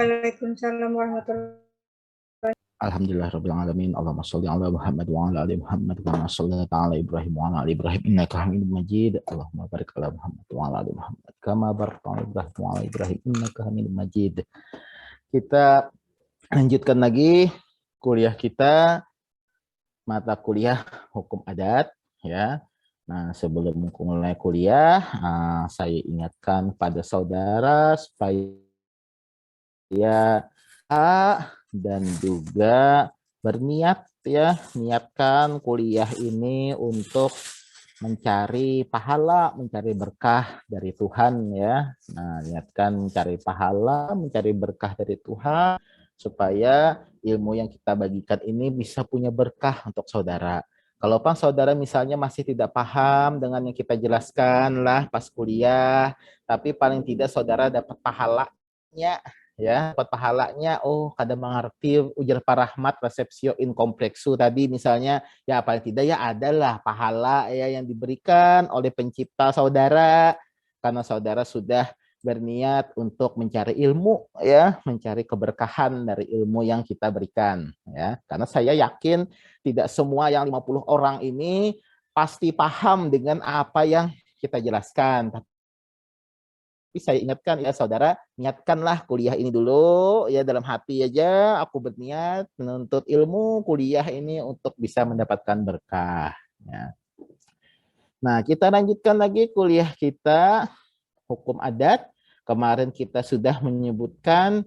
Waalaikumsalam warahmatullahi. Alhamdulillahirabbil alamin. Allahumma shalli ala Muhammad wa ala ali Muhammad kama shallaita ala Ibrahim wa ala ali Ibrahim innaka Hamidum Majid. Allahumma barik ala Muhammad wa ala ali Muhammad kama barakta ala Ibrahim wa ala Ibrahim innaka Hamidum Majid. Kita lanjutkan lagi kuliah kita, mata kuliah hukum adat ya. Nah, sebelum mulai kuliah, saya ingatkan pada saudara supaya dan juga berniat ya, niatkan kuliah ini untuk mencari pahala, mencari berkah dari Tuhan ya. Nah, niatkan mencari pahala, mencari berkah dari Tuhan supaya ilmu yang kita bagikan ini bisa punya berkah untuk saudara. Kalau saudara misalnya masih tidak paham dengan yang kita jelaskan lah pas kuliah, tapi paling tidak saudara dapat pahalanya ya, dapat pahalanya. Oh, kada mengerti ujar parahmat resepsio inkompleksu tadi misalnya, ya paling tidak ya adalah pahala ya yang diberikan oleh pencipta saudara karena saudara sudah berniat untuk mencari ilmu ya, mencari keberkahan dari ilmu yang kita berikan ya. Karena saya yakin tidak semua yang 50 orang ini pasti paham dengan apa yang kita jelaskan. Tapi saya ingatkan ya saudara, niatkanlah kuliah ini dulu ya, dalam hati aja aku berniat menuntut ilmu kuliah ini untuk bisa mendapatkan berkah ya. Nah, kita lanjutkan lagi kuliah kita hukum adat. Kemarin kita sudah menyebutkan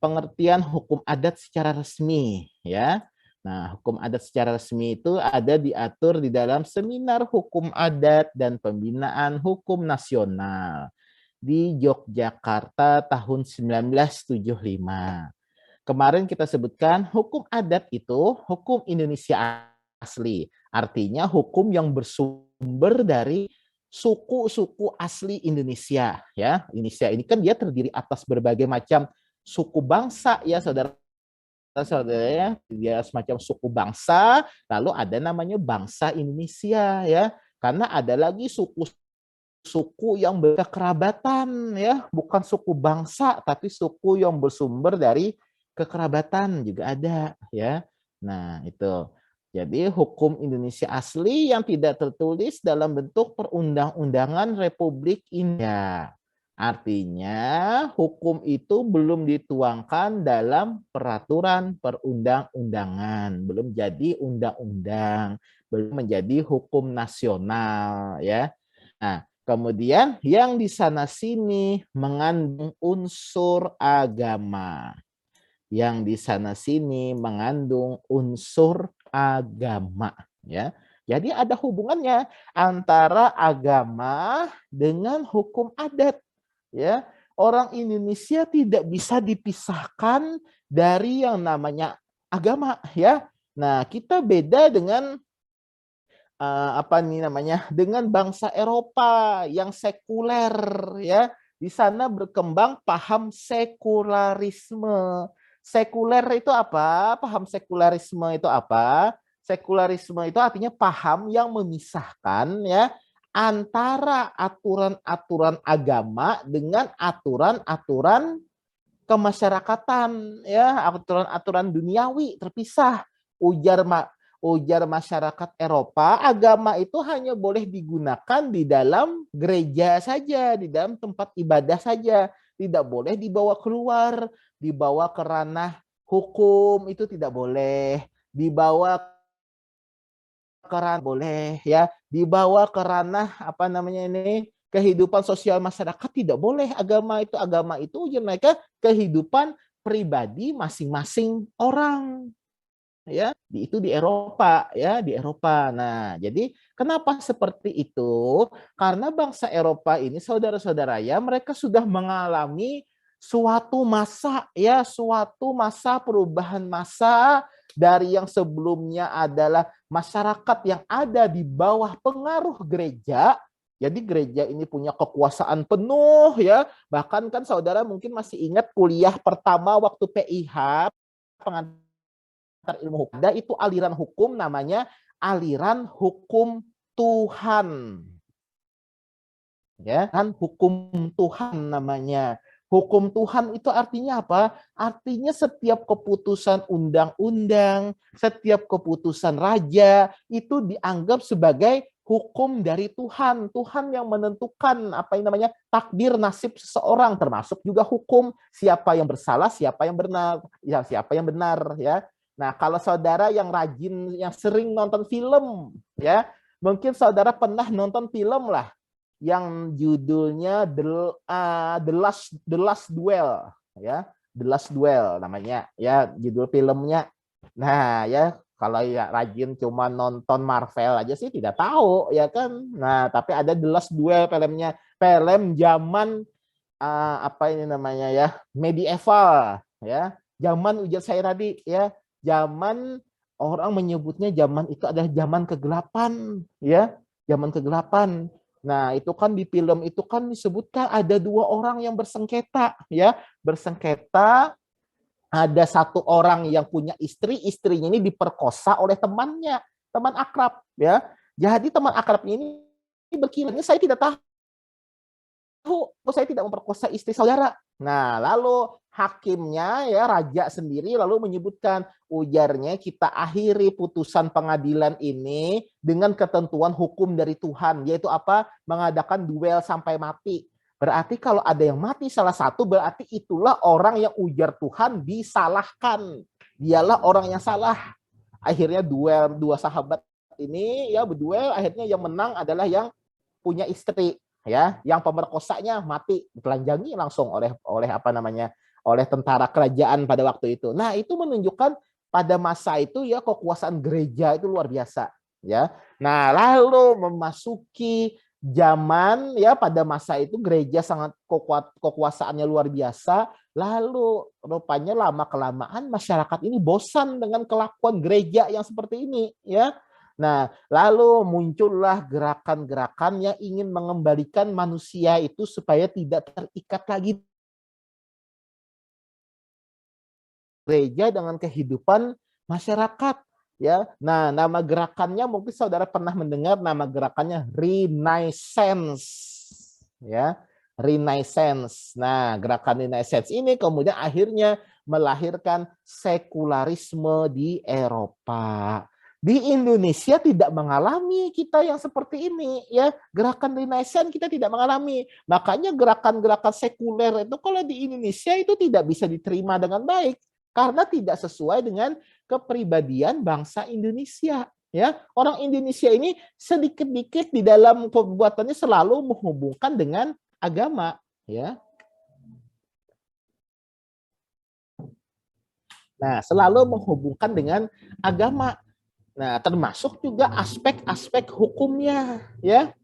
pengertian hukum adat secara resmi ya. Nah, hukum adat secara resmi itu ada diatur di dalam Seminar Hukum Adat dan Pembinaan Hukum Nasional di Yogyakarta tahun 1975. Kemarin kita sebutkan hukum adat itu hukum Indonesia asli. Artinya hukum yang bersumber dari suku-suku asli Indonesia ya. Indonesia ini kan dia terdiri atas berbagai macam suku bangsa ya saudara. Saudara, dia semacam suku bangsa, lalu ada namanya bangsa Indonesia ya. Karena ada lagi suku yang berkekerabatan ya, bukan suku bangsa tapi suku yang bersumber dari kekerabatan juga ada ya. Nah, itu. Jadi hukum Indonesia asli yang tidak tertulis dalam bentuk perundang-undangan Republik Indonesia. Artinya hukum itu belum dituangkan dalam peraturan perundang-undangan, belum jadi undang-undang, belum menjadi hukum nasional ya. Nah, kemudian yang di sana sini mengandung unsur agama. Yang di sana sini mengandung unsur agama ya. Jadi ada hubungannya antara agama dengan hukum adat ya. Orang Indonesia tidak bisa dipisahkan dari yang namanya agama ya. Nah, kita beda dengan dengan bangsa Eropa yang sekuler ya. Di sana berkembang paham sekularisme. Sekuler itu apa? Paham sekularisme itu apa? Sekularisme itu artinya paham yang memisahkan ya antara aturan-aturan agama dengan aturan-aturan kemasyarakatan ya, aturan-aturan duniawi terpisah. Ujar masyarakat Eropa, agama itu hanya boleh digunakan di dalam gereja saja, di dalam tempat ibadah saja, tidak boleh dibawa keluar, dibawa ke ranah hukum itu tidak boleh, dibawa ke ranah boleh ya, dibawa ke ranah kehidupan sosial masyarakat tidak boleh. Agama itu ujian mereka kehidupan pribadi masing-masing orang ya. Itu di Eropa ya, di Eropa. Nah, jadi kenapa seperti itu? Karena bangsa Eropa ini saudara-saudara ya, mereka sudah mengalami suatu masa perubahan masa dari yang sebelumnya adalah masyarakat yang ada di bawah pengaruh gereja. Jadi gereja ini punya kekuasaan penuh ya. Bahkan kan saudara mungkin masih ingat kuliah pertama waktu PIH, pengantar ilmu hukum. Ada itu aliran hukum namanya aliran hukum Tuhan. Ya, kan hukum Tuhan namanya. Hukum Tuhan itu artinya apa? Artinya setiap keputusan undang-undang, setiap keputusan raja itu dianggap sebagai hukum dari Tuhan. Tuhan yang menentukan apa yang namanya takdir nasib seseorang, termasuk juga hukum siapa yang bersalah, siapa yang benar, ya siapa yang benar ya. Nah, kalau saudara yang rajin, yang sering nonton film, ya, mungkin saudara pernah nonton film lah yang judulnya The Last Duel, ya, The Last Duel namanya, ya, judul filmnya. Nah, ya, kalau ya rajin cuma nonton Marvel aja sih tidak tahu, ya kan. Nah, tapi ada The Last Duel filmnya, film zaman apa ini namanya ya, medieval, ya, zaman Ujar Sairadi, ya, zaman orang menyebutnya zaman itu adalah zaman kegelapan, ya, zaman kegelapan. Nah, itu kan di film itu kan disebutkan ada dua orang yang bersengketa, ya, bersengketa. Ada satu orang yang punya istri, istrinya ini diperkosa oleh temannya, teman akrab, ya. Jadi teman akrabnya ini berkiranya saya tidak tahu, saya tidak memperkosa istri saudara. Nah, lalu hakimnya ya raja sendiri lalu menyebutkan, ujarnya kita akhiri putusan pengadilan ini dengan ketentuan hukum dari Tuhan, yaitu apa? Mengadakan duel sampai mati. Berarti kalau ada yang mati salah satu, berarti itulah orang yang ujar Tuhan disalahkan. Dialah orang yang salah. Akhirnya duel dua sahabat ini ya berduel, akhirnya yang menang adalah yang punya istri, ya, yang pemerkosanya mati, ditelanjangi langsung oleh apa namanya, oleh tentara kerajaan pada waktu itu. Nah, itu menunjukkan pada masa itu ya kekuasaan gereja itu luar biasa, ya. Nah, lalu memasuki zaman ya pada masa itu gereja sangat kekuasaannya luar biasa. Lalu rupanya lama kelamaan masyarakat ini bosan dengan kelakuan gereja yang seperti ini, ya. Nah, lalu muncullah gerakan-gerakan yang ingin mengembalikan manusia itu supaya tidak terikat lagi gereja dengan kehidupan masyarakat, ya. Nah, nama gerakannya mungkin saudara pernah mendengar nama gerakannya Renaissance, ya. Renaissance. Nah, gerakan Renaissance ini kemudian akhirnya melahirkan sekularisme di Eropa. Di Indonesia tidak mengalami kita yang seperti ini, ya. Gerakan Renaissance kita tidak mengalami. Makanya gerakan-gerakan sekuler itu kalau di Indonesia itu tidak bisa diterima dengan baik karena tidak sesuai dengan kepribadian bangsa Indonesia, ya. Orang Indonesia ini sedikit-dikit di dalam perbuatannya selalu menghubungkan dengan agama, ya. Nah, selalu menghubungkan dengan agama. Nah, termasuk juga aspek-aspek hukumnya, ya.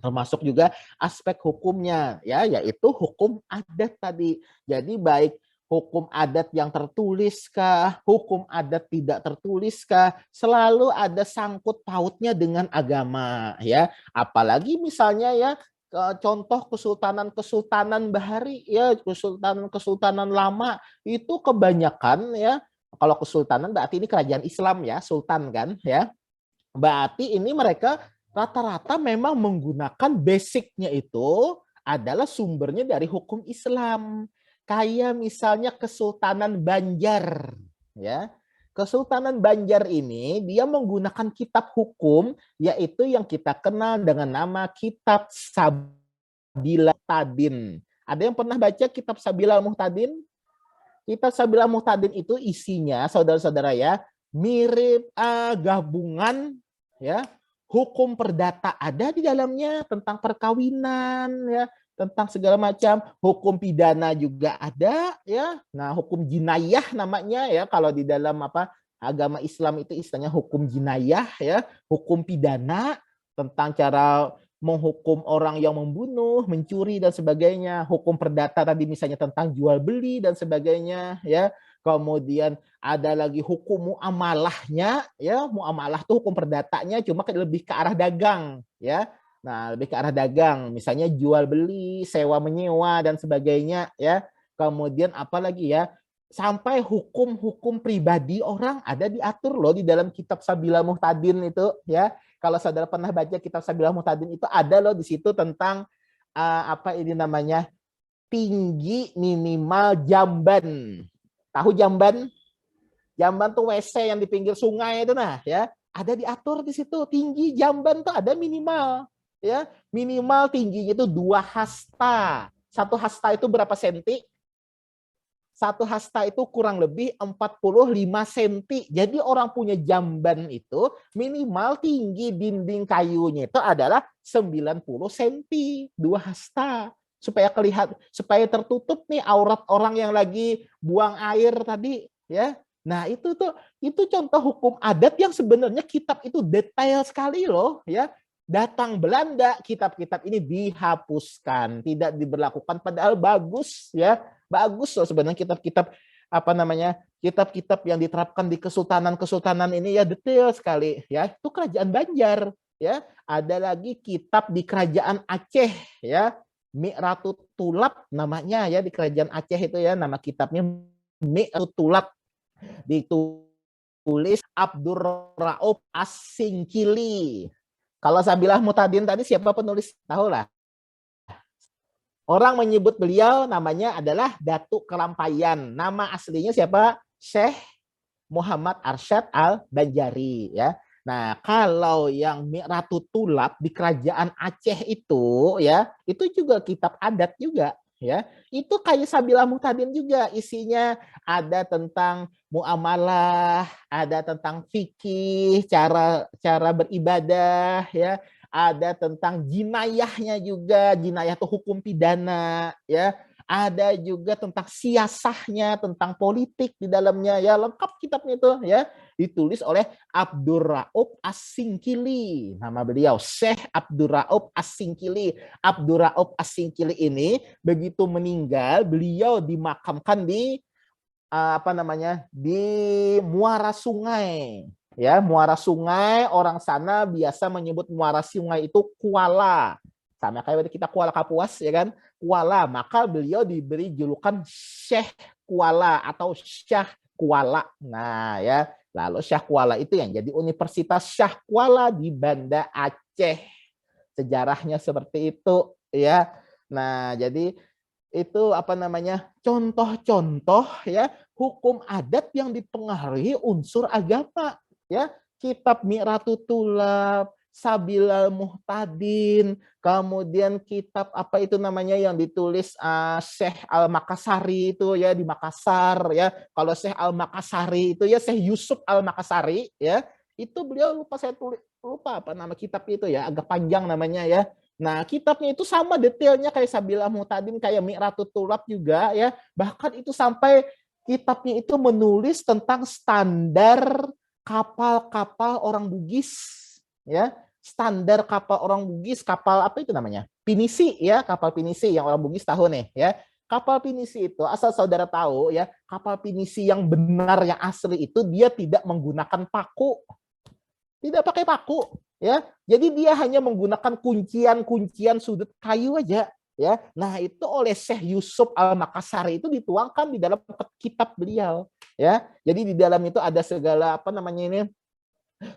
Termasuk juga aspek hukumnya, ya, yaitu hukum adat tadi. Jadi baik hukum adat yang tertuliskah, hukum adat tidak tertuliskah, selalu ada sangkut pautnya dengan agama, ya. Apalagi misalnya ya contoh kesultanan Bahari, ya, kesultanan lama itu kebanyakan ya. Kalau kesultanan berarti ini kerajaan Islam ya, sultan kan ya. Berarti ini mereka rata-rata memang menggunakan basicnya itu adalah sumbernya dari hukum Islam. Kayak misalnya Kesultanan Banjar, ya. Kesultanan Banjar ini dia menggunakan kitab hukum yaitu yang kita kenal dengan nama Kitab Sabila Muhtadin. Ada yang pernah baca Kitab Sabila Muhtadin? Kitab Sabila Muhtadin itu isinya saudara-saudara ya mirip gabungan ya hukum perdata ada di dalamnya tentang perkawinan ya, tentang segala macam, hukum pidana juga ada ya. Nah, hukum jinayah namanya ya kalau di dalam apa agama Islam itu istilahnya hukum jinayah ya, hukum pidana tentang cara menghukum orang yang membunuh, mencuri dan sebagainya. Hukum perdata tadi misalnya tentang jual beli dan sebagainya ya. Kemudian ada lagi hukum muamalahnya ya, muamalah tuh hukum perdatanya cuma lebih ke arah dagang ya. Nah, lebih ke arah dagang, misalnya jual beli, sewa menyewa dan sebagainya ya. Kemudian apa lagi ya? Sampai hukum-hukum pribadi orang ada diatur loh di dalam kitab Sabila Muhtadin itu ya. Kalau saudara pernah baca kitab Sabila Muhtadin itu ada loh di situ tentang apa ini namanya tinggi minimal jamban. Tahu jamban? Jamban tuh WC yang di pinggir sungai itu nah, ya. Ada diatur di situ, tinggi jamban tuh ada minimal, ya. Minimal tingginya itu 2 hasta. 1 hasta itu berapa senti? 1 hasta itu kurang lebih 45 senti. Jadi orang punya jamban itu minimal tinggi dinding kayunya itu adalah 90 senti, 2 hasta. Supaya kelihatan, supaya tertutup nih aurat orang yang lagi buang air tadi, ya. Nah, itu contoh hukum adat yang sebenarnya kitab itu detail sekali loh, ya. Datang Belanda, kitab-kitab ini dihapuskan, tidak diberlakukan, padahal bagus, ya. Bagus loh sebenarnya kitab-kitab kitab-kitab yang diterapkan di kesultanan ini ya detail sekali, ya. Itu kerajaan Banjar, ya. Ada lagi kitab di kerajaan Aceh, ya. Mi'ratu Tulab namanya, ya, di kerajaan Aceh itu, ya, nama kitabnya Mi'ratu Tulab, ditulis Abdur Rauf As-Singkili. Kalau Sabilah Mutadin tadi siapa penulis? Tahu lah. Orang menyebut beliau namanya adalah Datuk Kelampayan. Nama aslinya siapa? Syekh Muhammad Arsyad Al-Banjari, ya. Nah, kalau yang Mi'ratu Tulab di kerajaan Aceh itu, ya, itu juga kitab adat juga, ya. Itu kayak Sabilah Mutadin juga, isinya ada tentang muamalah, ada tentang fikih, cara beribadah, ya. Ada tentang jinayahnya juga, jinayah itu hukum pidana, ya. Ada juga tentang siasahnya, tentang politik di dalamnya, ya, lengkap kitabnya itu, ya. Ditulis oleh Abdur Rauf As-Singkili, nama beliau Syekh Abdur Rauf As-Singkili. Abdur Rauf As-Singkili ini begitu meninggal, beliau dimakamkan di di muara sungai. Ya, muara sungai, orang sana biasa menyebut muara sungai itu Kuala. Sama kayak kita Kuala Kapuas, ya kan? Kuala. Maka beliau diberi julukan Syekh Kuala atau Syah Kuala. Nah, ya. Lalu Syah Kuala itu yang jadi Universitas Syah Kuala di Banda Aceh. Sejarahnya seperti itu, ya. Nah, jadi itu contoh-contoh, ya, hukum adat yang dipengaruhi unsur agama, ya. Kitab Mi'ratu Tulab, Sabilal Muhtadin, kemudian kitab yang ditulis Syekh Al-Makassari itu, ya, di Makassar, ya. Kalau Syekh Al-Makassari itu, ya, Syekh Yusuf Al-Makassari, ya. Itu beliau lupa apa nama kitab itu, ya, agak panjang namanya, ya. Nah, kitabnya itu sama detailnya kayak Sabilah Muhtadin, kayak Mi'ratu Tulab juga, ya. Bahkan itu sampai kitabnya itu menulis tentang standar kapal-kapal orang Bugis, ya. Standar kapal orang Bugis, kapal apa itu namanya? Pinisi, ya, kapal Pinisi yang orang Bugis tahu nih, ya. Kapal Pinisi itu, asal saudara tahu, ya, kapal Pinisi yang benar, yang asli itu dia tidak menggunakan paku. Tidak pakai paku, ya. Jadi dia hanya menggunakan kuncian sudut kayu aja, ya. Nah, itu oleh Syekh Yusuf Al-Makassari itu dituangkan di dalam kitab beliau, ya. Jadi di dalam itu ada segala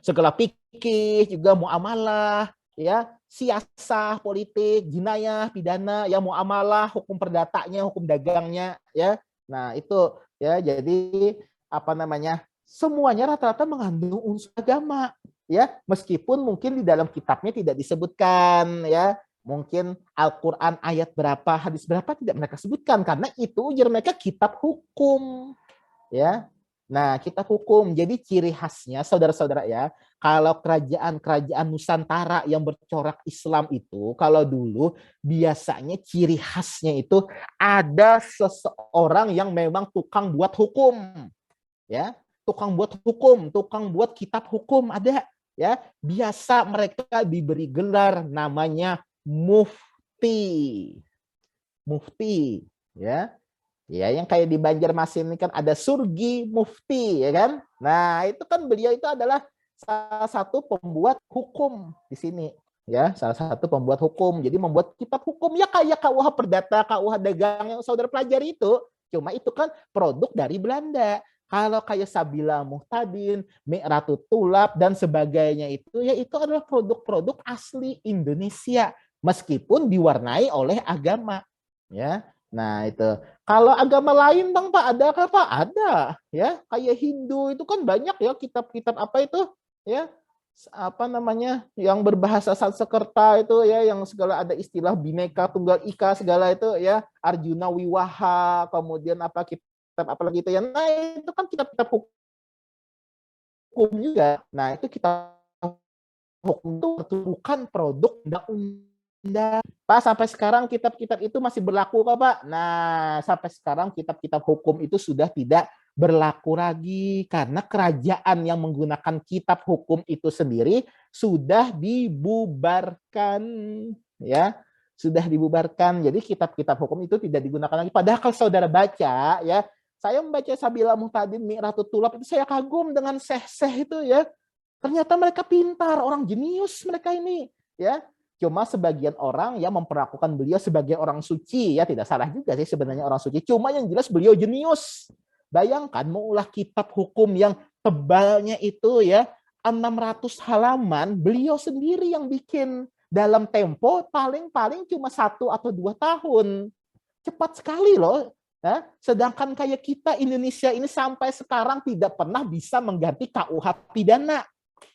segala fikih, juga muamalah, ya, siasah, politik, jinayah, pidana, ya, muamalah, hukum perdatanya, hukum dagangnya, ya. Nah, itu, ya, jadi semuanya rata-rata mengandung unsur agama, ya, meskipun mungkin di dalam kitabnya tidak disebutkan, ya. Mungkin Al-Qur'an ayat berapa, hadis berapa tidak mereka sebutkan karena itu ujar mereka kitab hukum, ya. Nah, kitab hukum. Jadi ciri khasnya saudara-saudara, ya, kalau kerajaan-kerajaan Nusantara yang bercorak Islam itu, kalau dulu biasanya ciri khasnya itu ada seseorang yang memang tukang buat hukum, ya, tukang buat hukum, tukang buat kitab hukum ada, ya. Biasa mereka diberi gelar namanya mufti. Mufti, ya. Ya, yang kayak di Banjarmasin ini kan ada Surgi Mufti, ya kan? Nah, itu kan beliau itu adalah salah satu pembuat hukum di sini, ya, salah satu pembuat hukum. Jadi membuat kitab hukum ya kayak KUH Perdata, KUH Dagang yang saudara pelajari itu. Cuma itu kan produk dari Belanda. Kalau kayak Sabilah Muhtadin, Mi'ratu Tulab dan sebagainya itu, ya, itu adalah produk-produk asli Indonesia meskipun diwarnai oleh agama, ya. Nah, itu. Kalau agama lain, Bang, Pak, ada kah, Pak? Ada, ya. Kayak Hindu itu kan banyak ya kitab-kitab apa itu, ya. Apa namanya? Yang berbahasa Sanskerta itu ya, yang segala ada istilah Bhinneka Tunggal Ika segala itu ya, Arjuna Wiwaha, kemudian apa kitab apa lagi itu ya. Nah, itu kan kitab-kitab hukum juga. Nah, itu kita hukum itu bukan produk undang-undang. Pak, sampai sekarang kitab-kitab itu masih berlaku kok, Pak? Nah, sampai sekarang kitab-kitab hukum itu sudah tidak berlaku lagi karena kerajaan yang menggunakan kitab hukum itu sendiri sudah dibubarkan, ya. Sudah dibubarkan. Jadi kitab-kitab hukum itu tidak digunakan lagi. Padahal kalau saudara baca, ya, saya membaca Sabila Muhtadin Mi'ratut Tulab itu saya kagum dengan seh-seh itu ya. Ternyata mereka pintar, orang jenius mereka ini, ya. Cuma sebagian orang yang memperlakukan beliau sebagai orang suci, ya tidak salah juga sih sebenarnya orang suci. Cuma yang jelas beliau jenius. Bayangkan mengulah kitab hukum yang tebalnya itu ya 600 halaman, beliau sendiri yang bikin dalam tempo paling-paling cuma 1 atau 2 tahun. Cepat sekali loh. Ya. Sedangkan kayak kita Indonesia ini sampai sekarang tidak pernah bisa mengganti KUH pidana.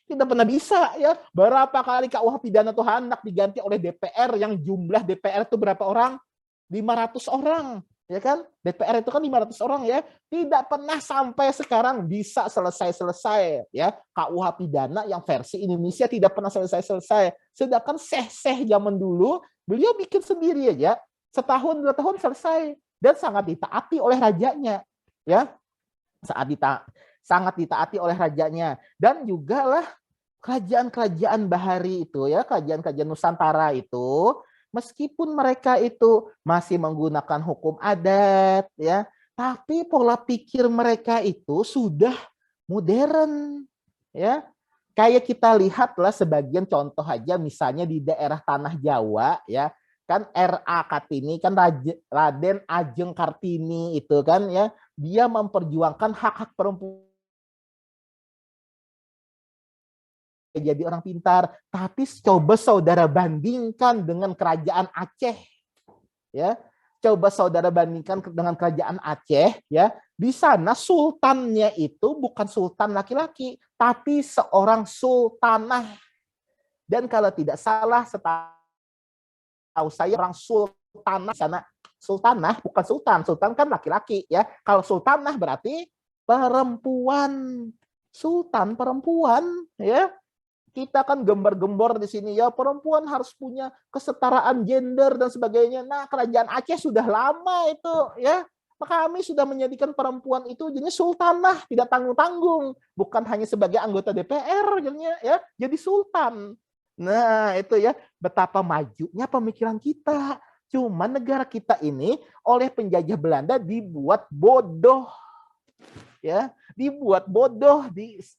Tidak pernah bisa ya. Berapa kali KUH pidana tuh hendak diganti oleh DPR yang jumlah DPR itu berapa orang? 500 orang, ya kan? DPR itu kan 500 orang ya. Tidak pernah sampai sekarang bisa selesai-selesai ya. KUH pidana yang versi Indonesia tidak pernah selesai-selesai. Sedangkan seh-seh zaman dulu beliau bikin sendiri aja. Setahun 2 tahun selesai dan sangat ditaati oleh rajanya, ya. Sangat ditaati oleh rajanya dan juga lah kerajaan-kerajaan bahari itu ya, kerajaan-kerajaan Nusantara itu meskipun mereka itu masih menggunakan hukum adat ya, tapi pola pikir mereka itu sudah modern ya. Kayak kita lihatlah sebagian contoh aja misalnya di daerah tanah Jawa ya, kan R.A. Kartini kan Raden Ajeng Kartini itu kan ya, dia memperjuangkan hak-hak perempuan jadi orang pintar, tapi coba saudara bandingkan dengan kerajaan Aceh ya. Coba saudara bandingkan dengan kerajaan Aceh ya. Di sana sultannya itu bukan sultan laki-laki, tapi seorang sultanah. Dan kalau tidak salah setahu saya orang sultanah di sana, sultanah bukan sultan, sultan kan laki-laki ya. Kalau sultanah berarti perempuan. Sultan perempuan ya. Kita kan gembar-gembor di sini ya, perempuan harus punya kesetaraan gender dan sebagainya. Nah, kerajaan Aceh sudah lama itu ya. Kami sudah menjadikan perempuan itu jenis sultanah, tidak tanggung-tanggung, bukan hanya sebagai anggota DPR jadinya ya, jadi sultan. Nah, itu ya betapa majunya pemikiran kita. Cuma negara kita ini oleh penjajah Belanda dibuat bodoh. Ya, dibuat bodoh,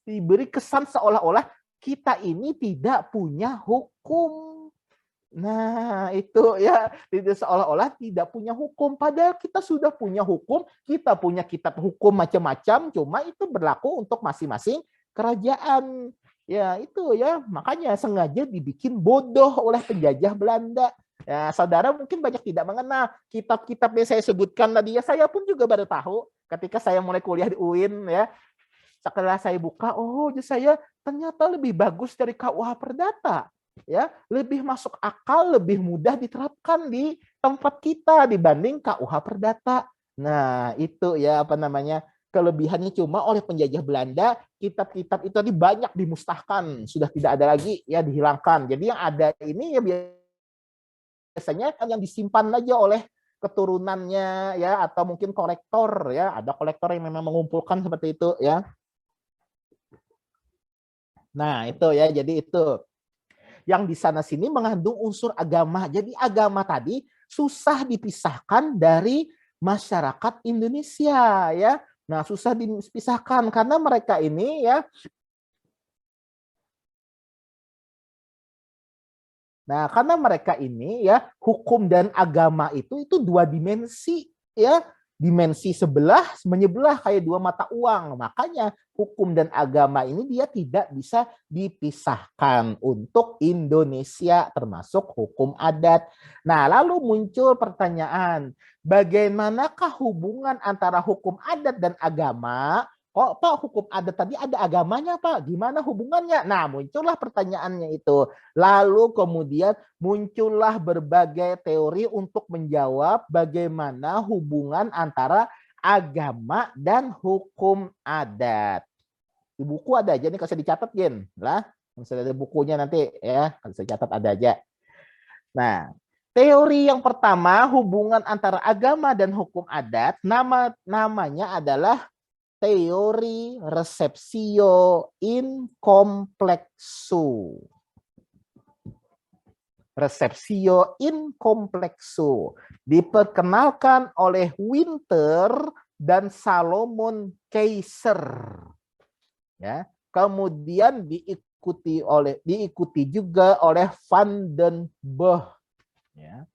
diberi kesan seolah-olah kita ini tidak punya hukum. Nah, itu ya, tidak seolah-olah tidak punya hukum. Padahal kita sudah punya hukum, kita punya kitab hukum macam-macam, cuma itu berlaku untuk masing-masing kerajaan. Ya, itu ya, makanya sengaja dibikin bodoh oleh penjajah Belanda. Ya, saudara mungkin banyak tidak mengenal kitab-kitab yang saya sebutkan tadi. Ya, saya pun juga baru tahu ketika saya mulai kuliah di UIN ya. Setelah saya buka, oh saya ternyata lebih bagus dari KUH Perdata. Ya, lebih masuk akal, lebih mudah diterapkan di tempat kita dibanding KUH Perdata. Nah, itu ya apa namanya? Kelebihannya cuma oleh penjajah Belanda, kitab-kitab itu tadi banyak dimusnahkan, sudah tidak ada lagi ya dihilangkan. Jadi yang ada ini ya biasanya kan yang disimpan aja oleh keturunannya ya atau mungkin kolektor ya, ada kolektor yang memang mengumpulkan seperti itu ya. Nah, itu ya, jadi itu. Yang di sana sini mengandung unsur agama. Jadi agama tadi susah dipisahkan dari masyarakat Indonesia ya. Nah, susah dipisahkan karena mereka ini ya. Nah, karena mereka ini ya hukum dan agama itu 2 dimensi ya. dimensi sebelah menyebelah kayak dua mata uang. Makanya hukum dan agama ini dia tidak bisa dipisahkan untuk Indonesia, termasuk hukum adat. Nah, lalu muncul pertanyaan, bagaimanakah hubungan antara hukum adat dan agama? Kok Pak hukum adat tadi ada agamanya Pak? Gimana hubungannya? Nah, muncullah pertanyaannya itu. Lalu kemudian muncullah berbagai teori untuk menjawab bagaimana hubungan antara agama dan hukum adat. Di buku ada aja nih, kalau saya dicatat Gen lah, misalnya ada bukunya nanti ya, kalau saya catat ada aja. Nah, teori yang pertama hubungan antara agama dan hukum adat namanya adalah teori receptio in complexu. Receptio in complexu diperkenalkan oleh Winter dan Salomon Keiser. Ya, kemudian diikuti juga oleh Van den Bosch. Ya.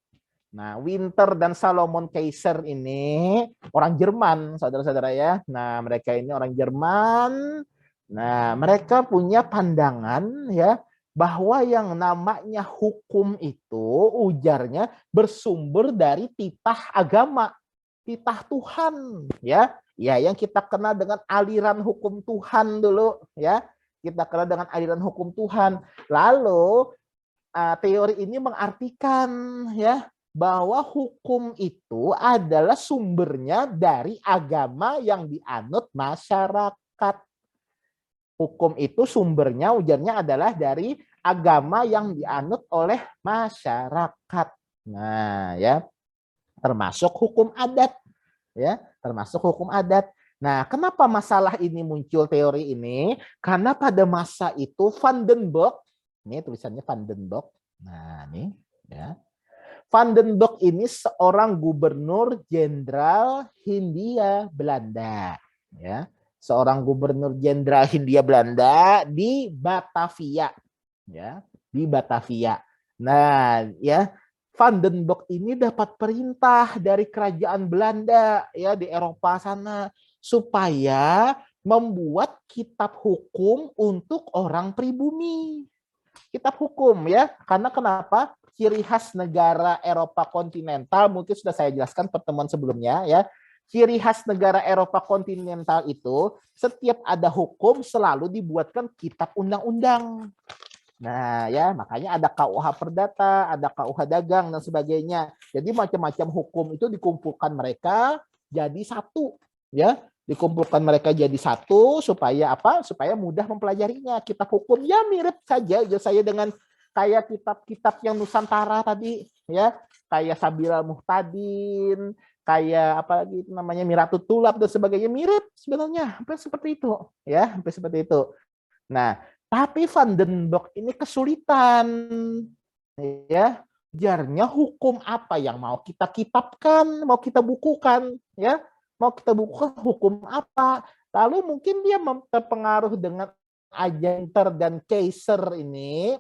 Nah, Winter dan Salomon Keiser ini orang Jerman, saudara-saudara ya. Nah, mereka ini orang Jerman. Nah, mereka punya pandangan ya bahwa yang namanya hukum itu ujarnya bersumber dari titah agama, titah Tuhan ya. Ya, yang kita kenal dengan aliran hukum Tuhan dulu ya. Kita kenal dengan aliran hukum Tuhan. Lalu teori ini mengartikan ya bahwa hukum itu adalah sumbernya dari agama yang dianut masyarakat. Hukum itu sumbernya ujarnya adalah dari agama yang dianut oleh masyarakat. Nah, ya, termasuk hukum adat, ya, termasuk hukum adat. Nah, kenapa masalah ini muncul teori ini? Karena pada masa itu Van den Bosch, ini tulisannya Van den Bosch. Nah, ini ya. Van den Bosch ini seorang gubernur jenderal Hindia Belanda, ya, seorang gubernur jenderal Hindia Belanda di Batavia, ya, di Batavia. Nah, ya, Van den Bosch ini dapat perintah dari kerajaan Belanda, ya, di Eropa sana supaya membuat kitab hukum untuk orang pribumi. Kitab hukum ya, karena kenapa? Ciri khas negara Eropa kontinental mungkin sudah saya jelaskan pertemuan sebelumnya ya. Ciri khas negara Eropa kontinental itu setiap ada hukum selalu dibuatkan kitab undang-undang. Nah ya, makanya ada KUH Perdata, ada KUH Dagang dan sebagainya. Jadi macam-macam hukum itu dikumpulkan mereka jadi satu ya. Dikumpulkan mereka jadi satu supaya apa? Supaya mudah mempelajarinya. Kitab hukum ya mirip saja saya dengan kayak kitab-kitab yang Nusantara tadi ya, kayak Sabila Muhtadin, kayak apa lagi namanya Miratut Tulab dan sebagainya, mirip sebenarnya, hampir seperti itu ya, hampir seperti itu. Nah, tapi Van den Bosch ini kesulitan ya, ujarnya hukum apa yang mau kita kitabkan, mau kita bukukan ya. Mau kita buka hukum apa? Lalu mungkin dia terpengaruh dengan Winter dan Keiser ini,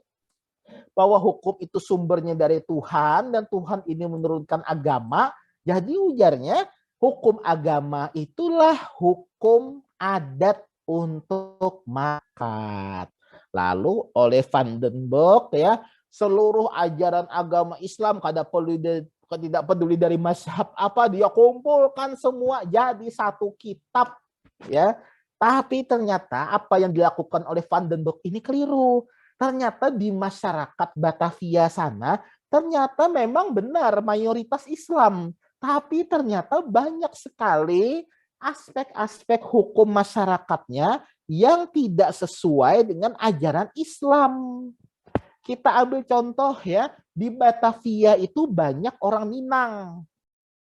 bahwa hukum itu sumbernya dari Tuhan dan Tuhan ini menurunkan agama. Jadi ujarnya hukum agama itulah hukum adat untuk makat. Lalu oleh Van den Bosch ya, seluruh ajaran agama Islam tidak peduli dari mazhab apa, dia kumpulkan semua jadi satu kitab ya. Tapi ternyata apa yang dilakukan oleh Van den Bosch ini keliru. Ternyata di masyarakat Batavia sana ternyata memang benar mayoritas Islam, tapi ternyata banyak sekali aspek-aspek hukum masyarakatnya yang tidak sesuai dengan ajaran Islam. Kita ambil contoh ya, di Batavia itu banyak orang Minang.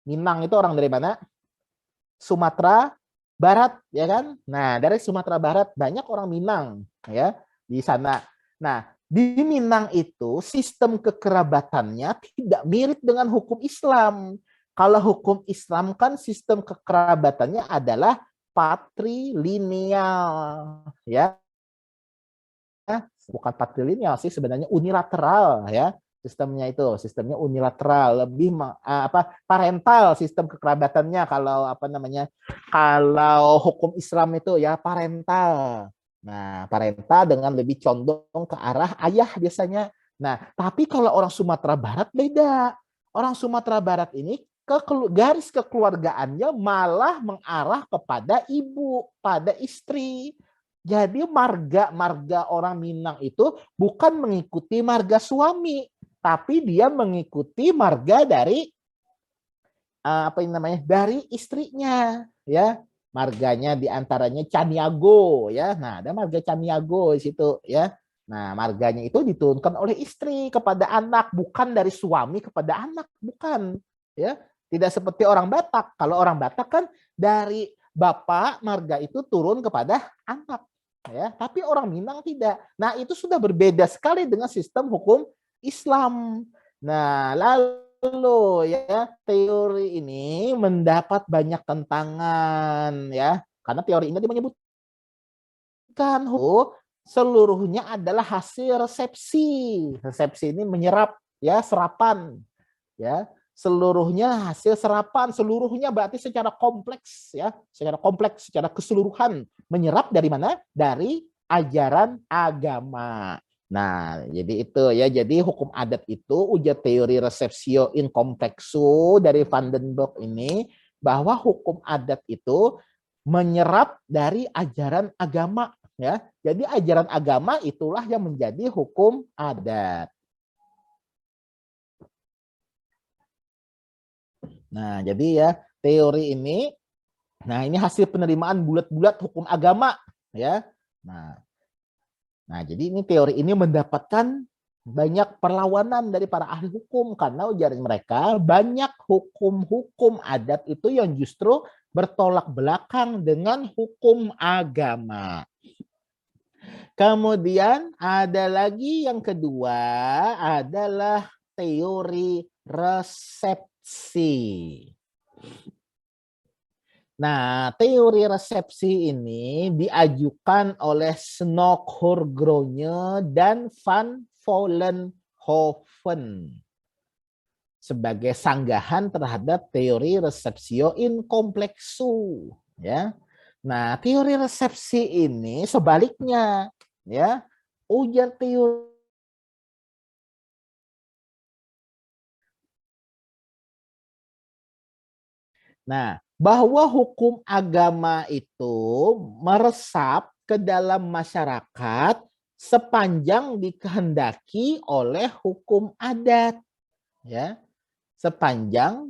Minang itu orang dari mana? Sumatera Barat, ya kan? Nah, dari Sumatera Barat banyak orang Minang ya di sana. Nah, di Minang itu sistem kekerabatannya tidak mirip dengan hukum Islam. Kalau hukum Islam kan sistem kekerabatannya adalah patrilineal, ya. Bukan patrilineal sih sebenarnya, unilateral ya. sistemnya itu, sistemnya unilateral, lebih parental sistem kekerabatannya kalau kalau hukum Islam itu ya parental. Nah, parental dengan lebih condong ke arah ayah biasanya. Nah, tapi kalau orang Sumatera Barat beda. Orang Sumatera Barat ini garis kekeluargaannya malah mengarah kepada ibu, pada istri. Jadi marga orang Minang itu bukan mengikuti marga suami, tapi dia mengikuti marga dari dari istrinya, ya. Marganya diantaranya Caniago, ya. Nah, ada marga Caniago di situ, ya. Nah, marganya itu diturunkan oleh istri kepada anak, bukan dari suami kepada anak, bukan, ya. Tidak seperti orang Batak. Kalau orang Batak kan dari bapak marga itu turun kepada anak, ya. Tapi orang Minang tidak. Nah, itu sudah berbeda sekali dengan sistem hukum Islam. Nah, lalu ya teori ini mendapat banyak tentangan, ya. Karena teori ini menyebutkan seluruhnya adalah hasil resepsi. Resepsi ini menyerap, ya, serapan, ya. Seluruhnya hasil serapan, seluruhnya berarti secara kompleks, ya, secara kompleks, secara keseluruhan menyerap dari mana? Dari ajaran agama. Nah, jadi itu ya, jadi hukum adat itu ujar teori receptio in complexo dari Van den Broek ini bahwa hukum adat itu menyerap dari ajaran agama, ya. Jadi ajaran agama itulah yang menjadi hukum adat. Nah, jadi ya teori ini, nah ini hasil penerimaan bulat-bulat hukum agama, ya. Nah, jadi ini teori ini mendapatkan banyak perlawanan dari para ahli hukum karena ujaran mereka banyak hukum-hukum adat itu yang justru bertolak belakang dengan hukum agama. Kemudian ada lagi yang kedua adalah teori resepsi. Nah, teori resepsi ini diajukan oleh Snoeck-Groene dan Van Vollenhoven sebagai sanggahan terhadap teori reseptio in complexo, ya. Nah, teori resepsi ini sebaliknya, ya. Ujar teori bahwa hukum agama itu meresap ke dalam masyarakat sepanjang dikehendaki oleh hukum adat, ya. Sepanjang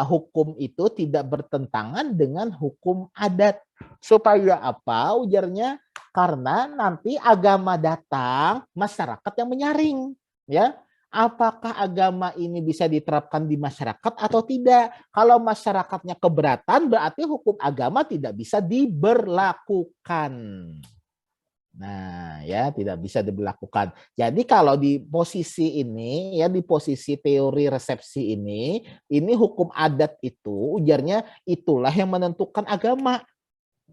hukum itu tidak bertentangan dengan hukum adat. Supaya apa ujarnya? Karena nanti agama datang, masyarakat yang menyaring, ya. Apakah agama ini bisa diterapkan di masyarakat atau tidak? Kalau masyarakatnya keberatan, berarti hukum agama tidak bisa diberlakukan. Nah, ya tidak bisa diberlakukan. Jadi kalau di posisi ini, ya di posisi teori resepsi ini hukum adat itu ujarnya itulah yang menentukan agama,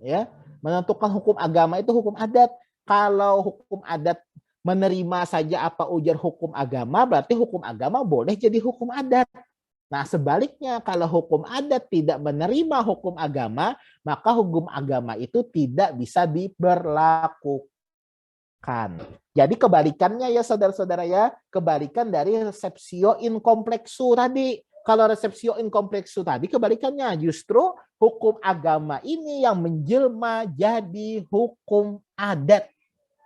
ya. Menentukan hukum agama itu hukum adat. Kalau hukum adat menerima saja apa ujar hukum agama, berarti hukum agama boleh jadi hukum adat. Nah, sebaliknya kalau hukum adat tidak menerima hukum agama, maka hukum agama itu tidak bisa diberlakukan. Jadi kebalikannya ya saudara-saudara ya, kebalikan dari receptio in complexo tadi. Kalau receptio in complexo tadi kebalikannya, justru hukum agama ini yang menjelma jadi hukum adat.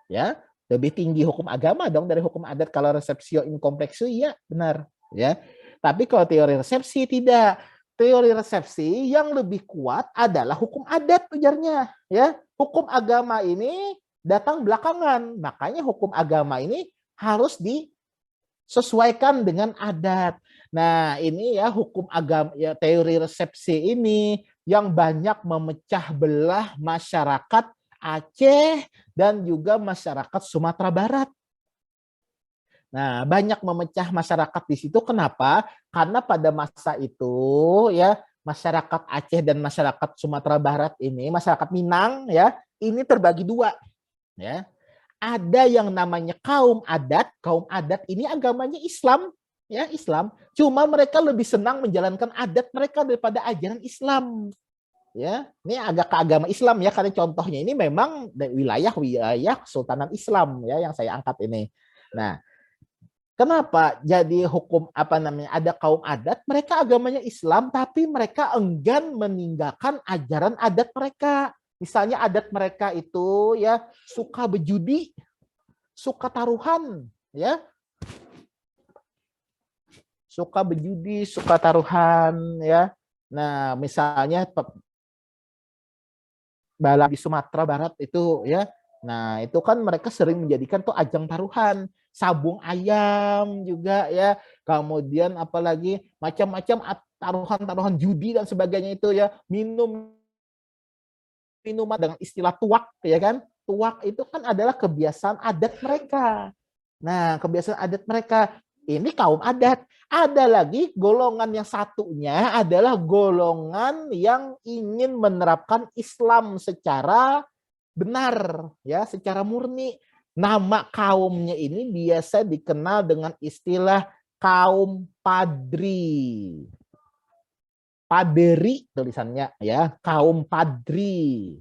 Ya, lebih tinggi hukum agama dong dari hukum adat kalau receptio in complexo, iya benar, ya. Tapi kalau teori resepsi tidak. Teori resepsi yang lebih kuat adalah hukum adat ujarnya, ya. Hukum agama ini datang belakangan. Makanya hukum agama ini harus disesuaikan dengan adat. Nah, ini ya hukum agama ya teori resepsi ini yang banyak memecah belah masyarakat Aceh dan juga masyarakat Sumatera Barat. Nah, banyak memecah masyarakat di situ. Kenapa? Karena pada masa itu ya masyarakat Aceh dan masyarakat Sumatera Barat ini, masyarakat Minang ya, ini terbagi dua. Ya. ada yang namanya kaum adat. Kaum adat ini agamanya Islam, ya Islam. Cuma mereka lebih senang menjalankan adat mereka daripada ajaran Islam. Ya, ini agak ke agama Islam ya, karena contohnya ini memang wilayah Kesultanan Islam ya yang saya angkat ini. Nah, kenapa jadi hukum apa namanya ada kaum adat, mereka agamanya Islam tapi mereka enggan meninggalkan ajaran adat mereka. Misalnya adat mereka itu ya suka berjudi, suka taruhan, ya. Suka berjudi, suka taruhan ya. Nah, misalnya balap di Sumatera Barat itu ya. Nah, itu kan mereka sering menjadikan tuh ajang taruhan, sabung ayam juga ya. Kemudian apalagi macam-macam taruhan-taruhan judi dan sebagainya itu ya. Minuman dengan istilah tuak ya kan. Tuak itu kan adalah kebiasaan adat mereka. Nah, kebiasaan adat mereka ini kaum adat. Ada lagi golongan yang satunya adalah golongan yang ingin menerapkan Islam secara benar, ya, secara murni. Nama kaumnya ini biasa dikenal dengan istilah kaum padri. Paderi tulisannya ya, kaum padri.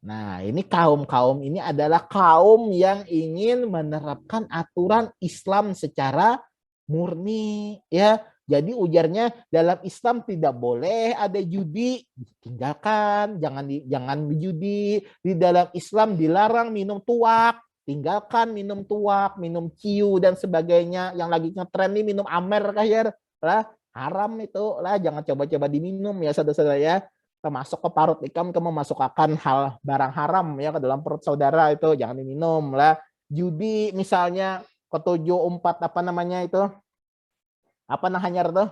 Nah, ini kaum-kaum ini adalah kaum yang ingin menerapkan aturan Islam secara murni, ya. Jadi ujarnya dalam Islam tidak boleh ada judi, tinggalkan, jangan judi. Di dalam Islam dilarang minum tuak, tinggalkan minum tuak, minum ciu dan sebagainya. Yang lagi ngetren nih minum amer kahir, lah haram itu lah, jangan coba-coba diminum ya saudara-saudara ya. Masuk ke parut ikam, kamu memasukkan hal barang haram ya ke dalam perut saudara, itu jangan diminum lah. Judi misalnya ketujuh empat apa namanya itu, apa namanya tuh,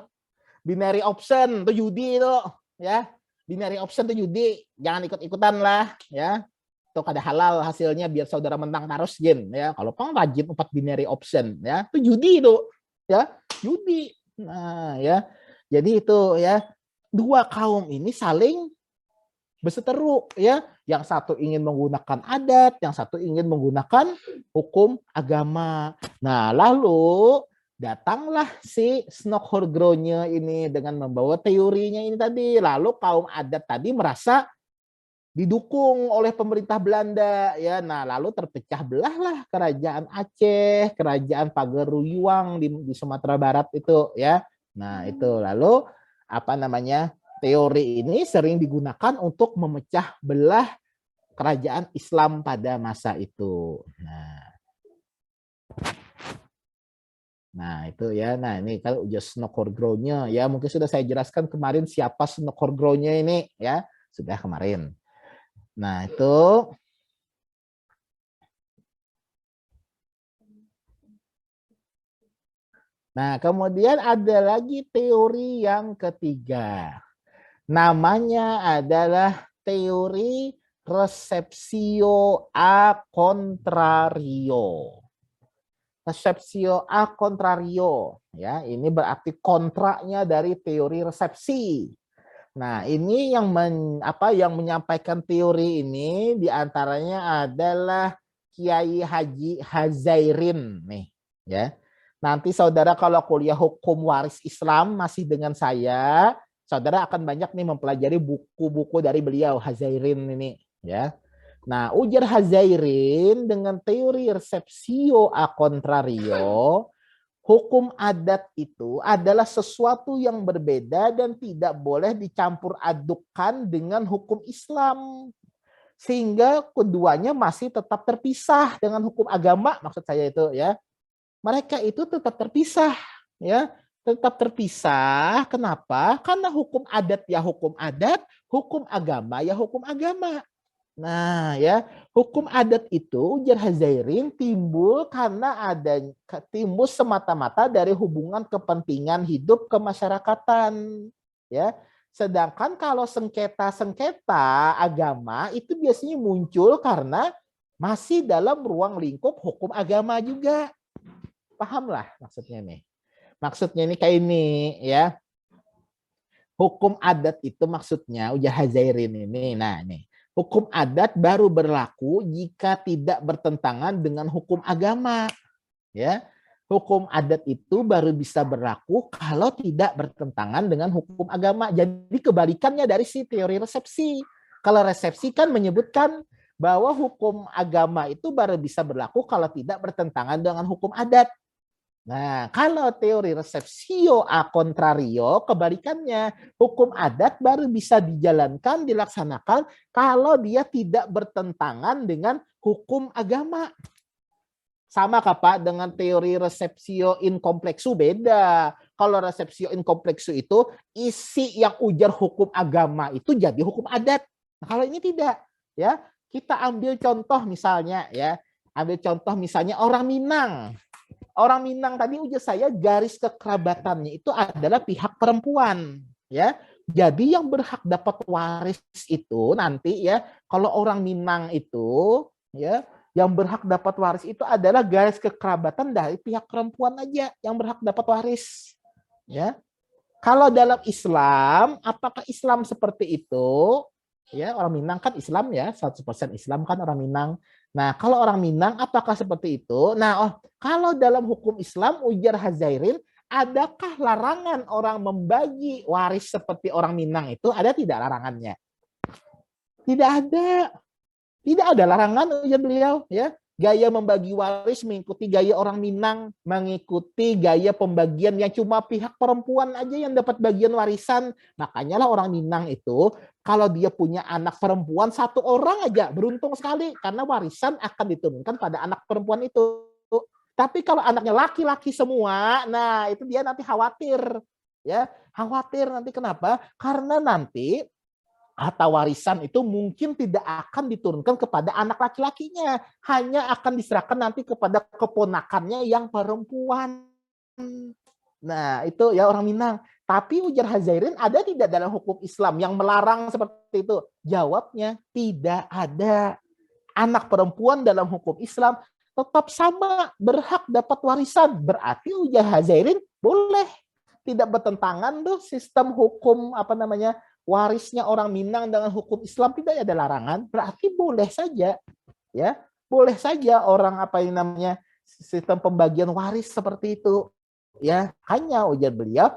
binary option itu judi itu ya, binary option itu judi, jangan ikut-ikutan lah ya. Itu kada halal hasilnya, biar saudara menang terus gen ya. Kalau pang rajin 4 binary option ya, itu judi itu ya, judi. Nah ya, jadi itu ya, dua kaum ini saling berseteru ya. Yang satu ingin menggunakan adat, yang satu ingin menggunakan hukum agama. Nah, lalu datanglah si Snokhorgronya ini dengan membawa teorinya ini tadi. Lalu kaum adat tadi merasa didukung oleh pemerintah Belanda ya. Nah, lalu terpecah belahlah kerajaan Aceh, kerajaan Pageruyuang di Sumatera Barat itu ya. Nah, itu lalu apa namanya? Teori ini sering digunakan untuk memecah belah kerajaan Islam pada masa itu. Nah itu ya. Nah, ini kalau udah Snokhorgronya ya, mungkin sudah saya jelaskan kemarin siapa Snokhorgronya ini ya, sudah kemarin. Nah, itu nah, kemudian ada lagi teori yang ketiga. Namanya adalah teori receptio a contrario. Receptio a contrario ya, ini berarti kontraknya dari teori resepsi. Nah, ini yang yang menyampaikan teori ini diantaranya adalah Kiai Haji Hazairin nih ya. Nanti saudara kalau kuliah hukum waris Islam masih dengan saya, saudara akan banyak nih mempelajari buku-buku dari beliau Hazairin ini ya. Nah, ujar Hazairin dengan teori receptio a contrario, hukum adat itu adalah sesuatu yang berbeda dan tidak boleh dicampur adukkan dengan hukum Islam. Sehingga keduanya masih tetap terpisah dengan hukum agama, maksud saya itu ya. Mereka itu tetap terpisah ya, tetap terpisah. Kenapa? Karena hukum adat ya hukum adat, hukum agama ya hukum agama. Nah, ya, hukum adat itu ujar Hazairin timbul karena timbul semata-mata dari hubungan kepentingan hidup kemasyarakatan, ya. Sedangkan kalau sengketa-sengketa agama itu biasanya muncul karena masih dalam ruang lingkup hukum agama juga. Pahamlah maksudnya nih. Maksudnya ini kayak ini, ya. Hukum adat itu maksudnya ujar Hazairin ini. Nah, nih. Hukum adat baru berlaku jika tidak bertentangan dengan hukum agama. Ya, hukum adat itu baru bisa berlaku kalau tidak bertentangan dengan hukum agama. Jadi kebalikannya dari si teori resepsi. Kalau resepsi kan menyebutkan bahwa hukum agama itu baru bisa berlaku kalau tidak bertentangan dengan hukum adat. Nah, kalau teori resepsio a contrario, kebalikannya, hukum adat baru bisa dijalankan, dilaksanakan kalau dia tidak bertentangan dengan hukum agama. Sama Pak dengan teori resepsio in complexu beda. Kalau resepsio in complexu itu isi yang ujar hukum agama itu jadi hukum adat. Nah, kalau ini tidak, ya. Kita ambil contoh misalnya ya. Ambil contoh misalnya orang Minang. Orang Minang tadi ujar saya garis kekerabatannya itu adalah pihak perempuan, ya. Jadi yang berhak dapat waris itu nanti ya, kalau orang Minang itu ya, yang berhak dapat waris itu adalah garis kekerabatan dari pihak perempuan aja yang berhak dapat waris, ya. Kalau dalam Islam, apakah Islam seperti itu? Ya, orang Minang kan Islam ya, 100% Islam kan orang Minang. Nah, kalau orang Minang apakah seperti itu? Nah, kalau dalam hukum Islam ujar Hazairin, adakah larangan orang membagi waris seperti orang Minang itu? Ada tidak larangannya? Tidak ada. Tidak ada larangan ujar beliau, ya. Gaya membagi waris mengikuti gaya orang Minang, mengikuti gaya pembagian yang cuma pihak perempuan aja yang dapat bagian warisan. Makanya lah orang Minang itu kalau dia punya anak perempuan satu orang aja beruntung sekali karena warisan akan diturunkan pada anak perempuan itu. Tapi kalau anaknya laki-laki semua, nah itu dia nanti khawatir, ya. Khawatir nanti kenapa? Karena nanti harta warisan itu mungkin tidak akan diturunkan kepada anak laki-lakinya, hanya akan diserahkan nanti kepada keponakannya yang perempuan. Nah, itu ya orang Minang. Tapi ujar Hazairin, ada tidak dalam hukum Islam yang melarang seperti itu? Jawabnya, tidak ada. Anak perempuan dalam hukum Islam tetap sama, berhak dapat warisan. Berarti ujar Hazairin, boleh. Tidak bertentangan tuh sistem hukum warisnya orang Minang dengan hukum Islam, tidak ada larangan, berarti boleh saja, ya, boleh saja orang sistem pembagian waris seperti itu, ya. Hanya ujar beliau,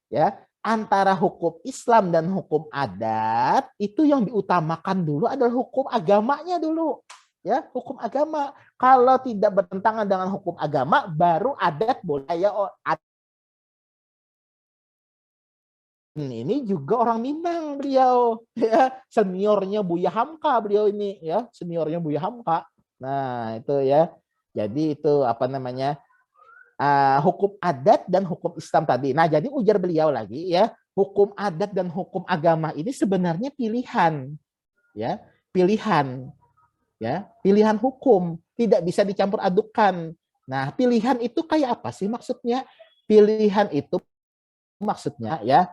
ya, antara hukum Islam dan hukum adat itu yang diutamakan dulu adalah hukum agamanya dulu, ya, hukum agama. Kalau tidak bertentangan dengan hukum agama, baru adat boleh, ya. Ini juga orang Minang beliau, ya, seniornya Buya Hamka beliau ini, ya, seniornya Buya Hamka. Nah itu ya, jadi itu hukum adat dan hukum Islam tadi. Nah jadi ujar beliau lagi ya, hukum adat dan hukum agama ini sebenarnya pilihan, ya, pilihan, ya, pilihan hukum, tidak bisa dicampur adukan. Nah pilihan itu kayak apa sih maksudnya? Pilihan itu maksudnya ya,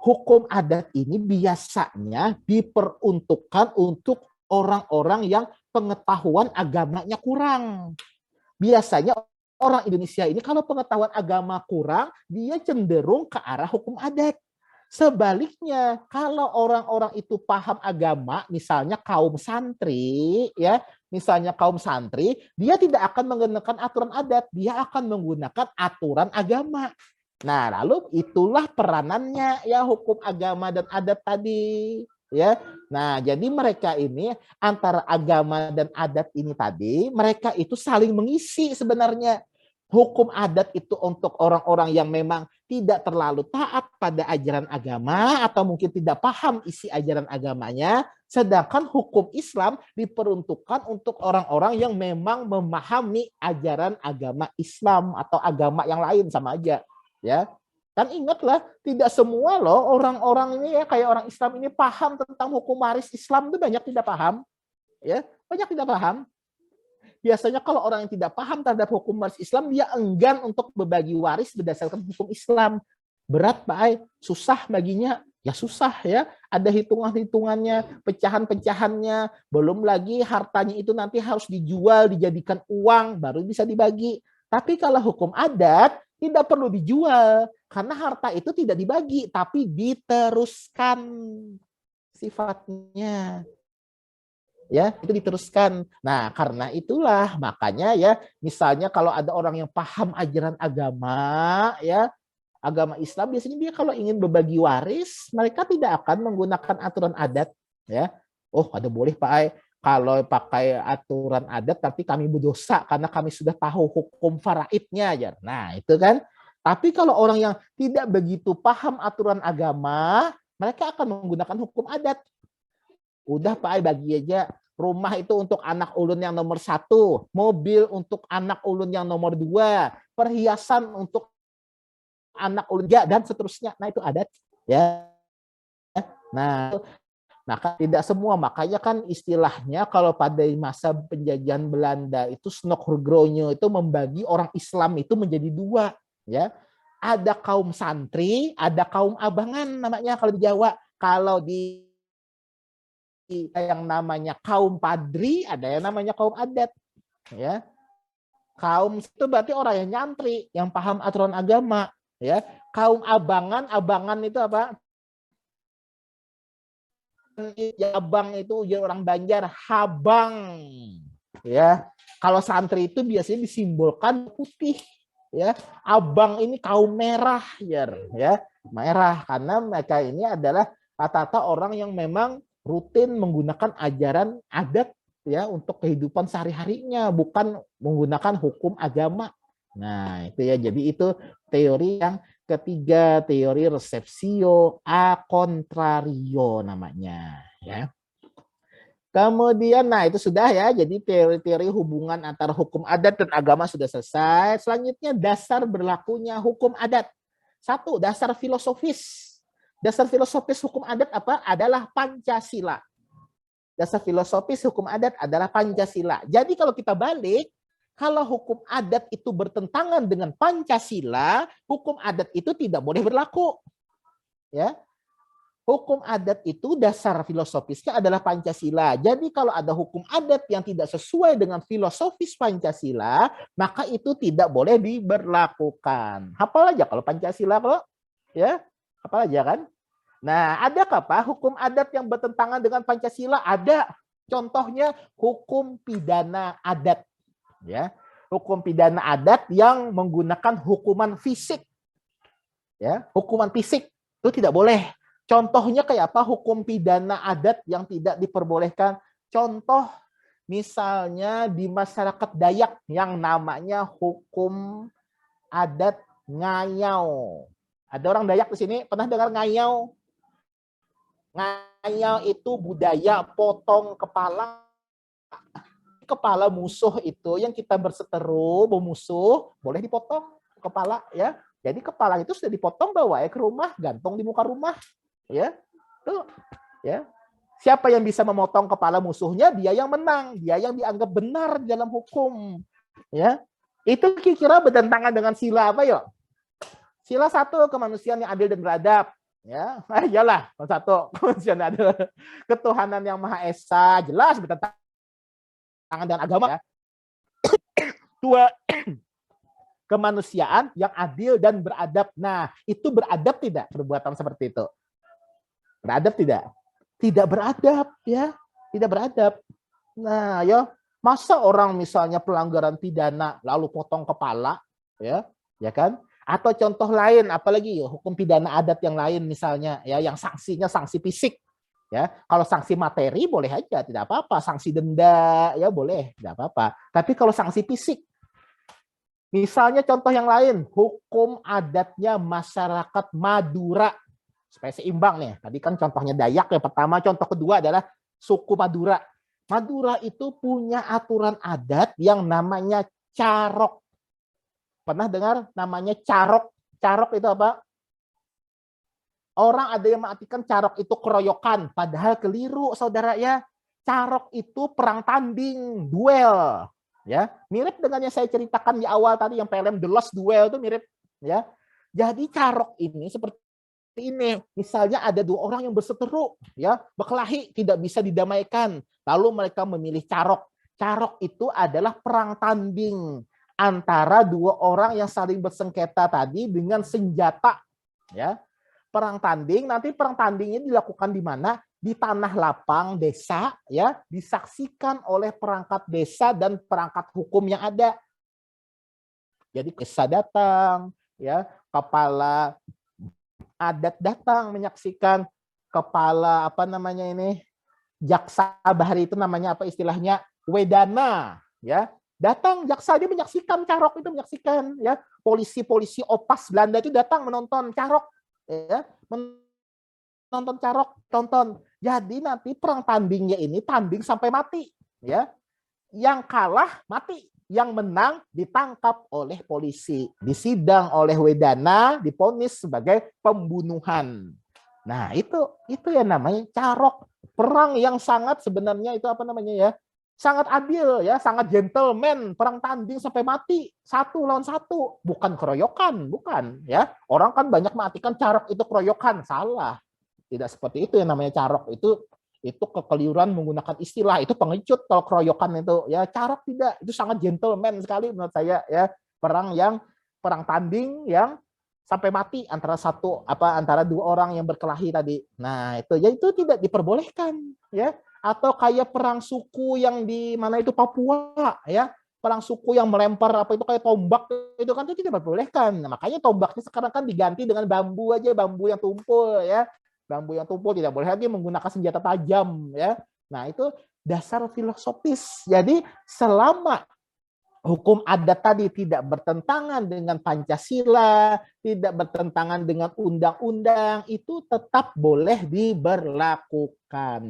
hukum adat ini biasanya diperuntukkan untuk orang-orang yang pengetahuan agamanya kurang. Biasanya orang Indonesia ini kalau pengetahuan agama kurang, dia cenderung ke arah hukum adat. Sebaliknya, kalau orang-orang itu paham agama, misalnya kaum santri, ya, misalnya kaum santri, dia tidak akan menggunakan aturan adat, dia akan menggunakan aturan agama. Nah, lalu itulah peranannya ya hukum agama dan adat tadi, ya. Nah, jadi mereka ini antara agama dan adat ini tadi, mereka itu saling mengisi sebenarnya. Hukum adat itu untuk orang-orang yang memang tidak terlalu taat pada ajaran agama atau mungkin tidak paham isi ajaran agamanya, sedangkan hukum Islam diperuntukkan untuk orang-orang yang memang memahami ajaran agama Islam atau agama yang lain, sama aja. Ya, kan ingatlah tidak semua loh orang-orang ini ya kayak orang Islam ini paham tentang hukum waris Islam, itu banyak tidak paham, ya, banyak tidak paham. Biasanya kalau orang yang tidak paham terhadap hukum waris Islam, dia enggan untuk berbagi waris berdasarkan hukum Islam. Berat Pak, susah baginya, ya susah ya. Ada hitungan-hitungannya, pecahan-pecahannya, belum lagi hartanya itu nanti harus dijual, dijadikan uang, baru bisa dibagi. Tapi kalau hukum adat, tidak perlu dijual, karena harta itu tidak dibagi, tapi diteruskan sifatnya. Ya, itu diteruskan. Nah, karena itulah makanya ya, misalnya kalau ada orang yang paham ajaran agama, ya, agama Islam biasanya dia kalau ingin berbagi waris, mereka tidak akan menggunakan aturan adat, ya. Oh, ada boleh Pak Ai, kalau pakai aturan adat tapi kami berdosa karena kami sudah tahu hukum faraidnya aja. Nah, itu kan. Tapi kalau orang yang tidak begitu paham aturan agama, mereka akan menggunakan hukum adat. Udah Pak Ai bagi aja rumah itu untuk anak ulun yang nomor 1, mobil untuk anak ulun yang nomor 2, perhiasan untuk anak ulun dan seterusnya. Nah itu adat ya. Nah, maka tidak semua, makanya kan istilahnya kalau pada masa penjajahan Belanda itu Snokrognyo itu membagi orang Islam itu menjadi 2 ya. Ada kaum santri, ada kaum abangan namanya kalau di Jawa. Kalau di yang namanya kaum padri, ada yang namanya kaum adat ya. Kaum itu berarti orang yang nyantri, yang paham aturan agama ya. Kaum abangan, abangan itu apa? Abang itu orang Banjar, habang ya. Kalau santri itu biasanya disimbolkan putih ya. Abang ini kaum merah ya, merah karena mereka ini adalah rata-rata orang yang memang rutin menggunakan ajaran adat ya untuk kehidupan sehari-harinya, bukan menggunakan hukum agama. Nah, itu ya. Jadi itu teori yang ketiga, teori resepsio a contrario namanya ya. Kemudian, nah itu sudah ya, jadi teori-teori hubungan antara hukum adat dan agama sudah selesai. Selanjutnya dasar berlakunya hukum adat. 1, dasar filosofis. Dasar filosofis hukum adat apa? Adalah Pancasila. Dasar filosofis hukum adat adalah Pancasila. Jadi kalau kita balik, kalau hukum adat itu bertentangan dengan Pancasila, hukum adat itu tidak boleh berlaku. Ya. Hukum adat itu dasar filosofisnya adalah Pancasila. Jadi kalau ada hukum adat yang tidak sesuai dengan filosofis Pancasila, maka itu tidak boleh diberlakukan. Hafal aja kalau Pancasila kalau ya, hafal aja kan? Nah, adakah Pak hukum adat yang bertentangan dengan Pancasila? Ada. Contohnya hukum pidana adat. Ya, hukum pidana adat yang menggunakan hukuman fisik. Ya, hukuman fisik itu tidak boleh. Contohnya kayak apa? Hukum pidana adat yang tidak diperbolehkan. Contoh misalnya di masyarakat Dayak yang namanya hukum adat ngayau. Ada orang Dayak di sini pernah dengar ngayau? Ngayau itu budaya potong kepala. Kepala musuh itu yang kita berseteru bermusuh boleh dipotong kepala ya. Jadi kepala itu sudah dipotong bawa ke rumah, gantung di muka rumah ya. Tuh ya. Siapa yang bisa memotong kepala musuhnya, dia yang menang, dia yang dianggap benar dalam hukum ya. Itu kira-kira bertentangan dengan sila apa yuk? Sila 1, kemanusiaan yang adil dan beradab ya. Iyalah, 1, kemanusiaan yang adil, ketuhanan yang Maha Esa, jelas bertentangan dengan agama. 2, kemanusiaan yang adil dan beradab. Nah, itu beradab tidak perbuatan seperti itu? Beradab tidak? Tidak beradab ya, tidak beradab. Nah, ya masa orang misalnya pelanggaran pidana lalu potong kepala ya, ya kan? Atau contoh lain apalagi ya, hukum pidana adat yang lain misalnya ya yang sanksinya sanksi fisik. Ya, kalau sanksi materi boleh aja, tidak apa-apa. Sanksi denda ya boleh, tidak apa-apa. Tapi kalau sanksi fisik, misalnya contoh yang lain, hukum adatnya masyarakat Madura, supaya seimbang nih. Tadi kan contohnya Dayak yang pertama, contoh kedua adalah suku Madura. Madura itu punya aturan adat yang namanya carok. Pernah dengar namanya carok? Carok itu apa? Orang ada yang mengartikan carok itu keroyokan, padahal keliru saudara ya. Carok itu perang tanding, duel. Ya, mirip dengan yang saya ceritakan di awal tadi yang film The Lost Duel itu mirip ya. Jadi carok ini seperti ini, misalnya ada 2 orang yang berseteru ya, berkelahi tidak bisa didamaikan, lalu mereka memilih carok. Carok itu adalah perang tanding antara 2 orang yang saling bersengketa tadi dengan senjata ya. Perang tanding, nanti perang tanding ini dilakukan di mana? di tanah lapang desa, ya, disaksikan oleh perangkat desa dan perangkat hukum yang ada. Jadi desa datang, ya, kepala adat datang menyaksikan, kepala apa namanya ini, jaksa bahari itu namanya apa istilahnya, wedana, ya, datang jaksa dia menyaksikan carok itu menyaksikan, ya, polisi-polisi opas Belanda itu datang menonton carok, ya, menonton carok, tonton. Jadi nanti perang tandingnya ini tanding sampai mati, ya, yang kalah mati, yang menang ditangkap oleh polisi, disidang oleh wedana, diponis sebagai pembunuhan. Nah, itu yang namanya carok. Perang yang sangat sebenarnya itu apa namanya ya? Sangat adil ya, sangat gentleman, perang tanding sampai mati, 1 lawan 1, bukan keroyokan, bukan ya. Orang kan banyak matikan carok itu keroyokan, salah. Tidak seperti itu yang namanya carok, itu kekeliruan menggunakan istilah, itu pengecut kalau keroyokan itu ya. Carok tidak, itu sangat gentleman sekali menurut saya ya. Perang tanding yang sampai mati antara 2 orang yang berkelahi tadi. Nah, itu ya, itu tidak diperbolehkan ya. Atau kayak perang suku yang di mana itu Papua ya. Perang suku yang melempar apa itu kayak tombak itu kan itu tidak diperbolehkan. Nah, makanya tombaknya sekarang kan diganti dengan bambu aja, bambu yang tumpul ya. Bambu yang tumpul, tidak boleh lagi menggunakan senjata tajam ya. Nah, itu dasar filosofis. Jadi selama hukum adat tadi tidak bertentangan dengan Pancasila, tidak bertentangan dengan undang-undang, itu tetap boleh diberlakukan.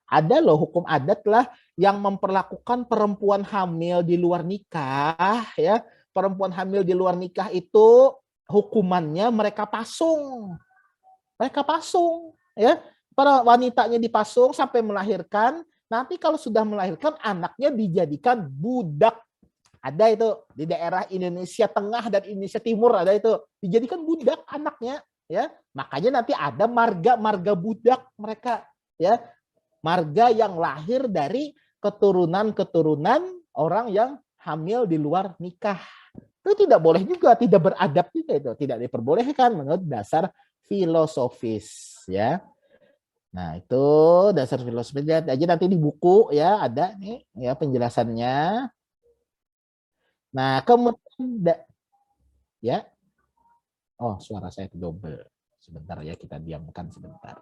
Ada loh hukum adat lah yang memperlakukan perempuan hamil di luar nikah, ya. Perempuan hamil di luar nikah itu hukumannya mereka pasung. Mereka pasung, ya. Para wanitanya dipasung sampai melahirkan. Nanti kalau sudah melahirkan, anaknya dijadikan budak. Ada itu di daerah Indonesia Tengah dan Indonesia Timur, ada itu dijadikan budak anaknya, ya. Makanya nanti ada marga budak mereka, ya. Marga yang lahir dari keturunan orang yang hamil di luar nikah. Itu tidak boleh juga, tidak beradab juga, itu tidak diperbolehkan menurut dasar filosofis, ya. Nah, itu dasar filosofis aja nanti di buku ya ada nih ya penjelasannya. Nah, kemudian ya. Oh, suara saya double. Sebentar ya, kita diamkan sebentar.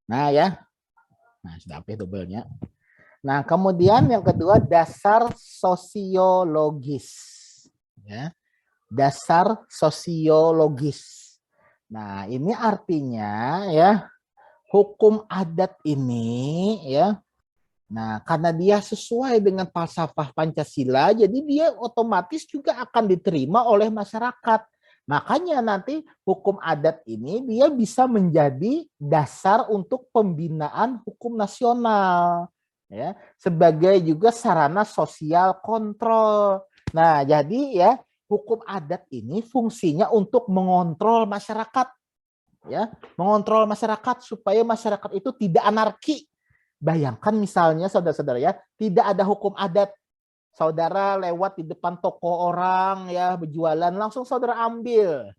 Nah, ya. Nah, sudah apa double-nya. Nah, kemudian yang kedua dasar sosiologis. Ya. Dasar sosiologis. Nah, ini artinya ya hukum adat ini ya. Nah, karena dia sesuai dengan falsafah Pancasila, jadi dia otomatis juga akan diterima oleh masyarakat. Makanya nanti hukum adat ini dia bisa menjadi dasar untuk pembinaan hukum nasional, ya, sebagai juga sarana sosial kontrol. Nah, jadi ya hukum adat ini fungsinya untuk mengontrol masyarakat, ya, mengontrol masyarakat supaya masyarakat itu tidak anarki. Bayangkan misalnya saudara-saudara ya, tidak ada hukum adat. Saudara lewat di depan toko orang ya berjualan, langsung saudara ambil.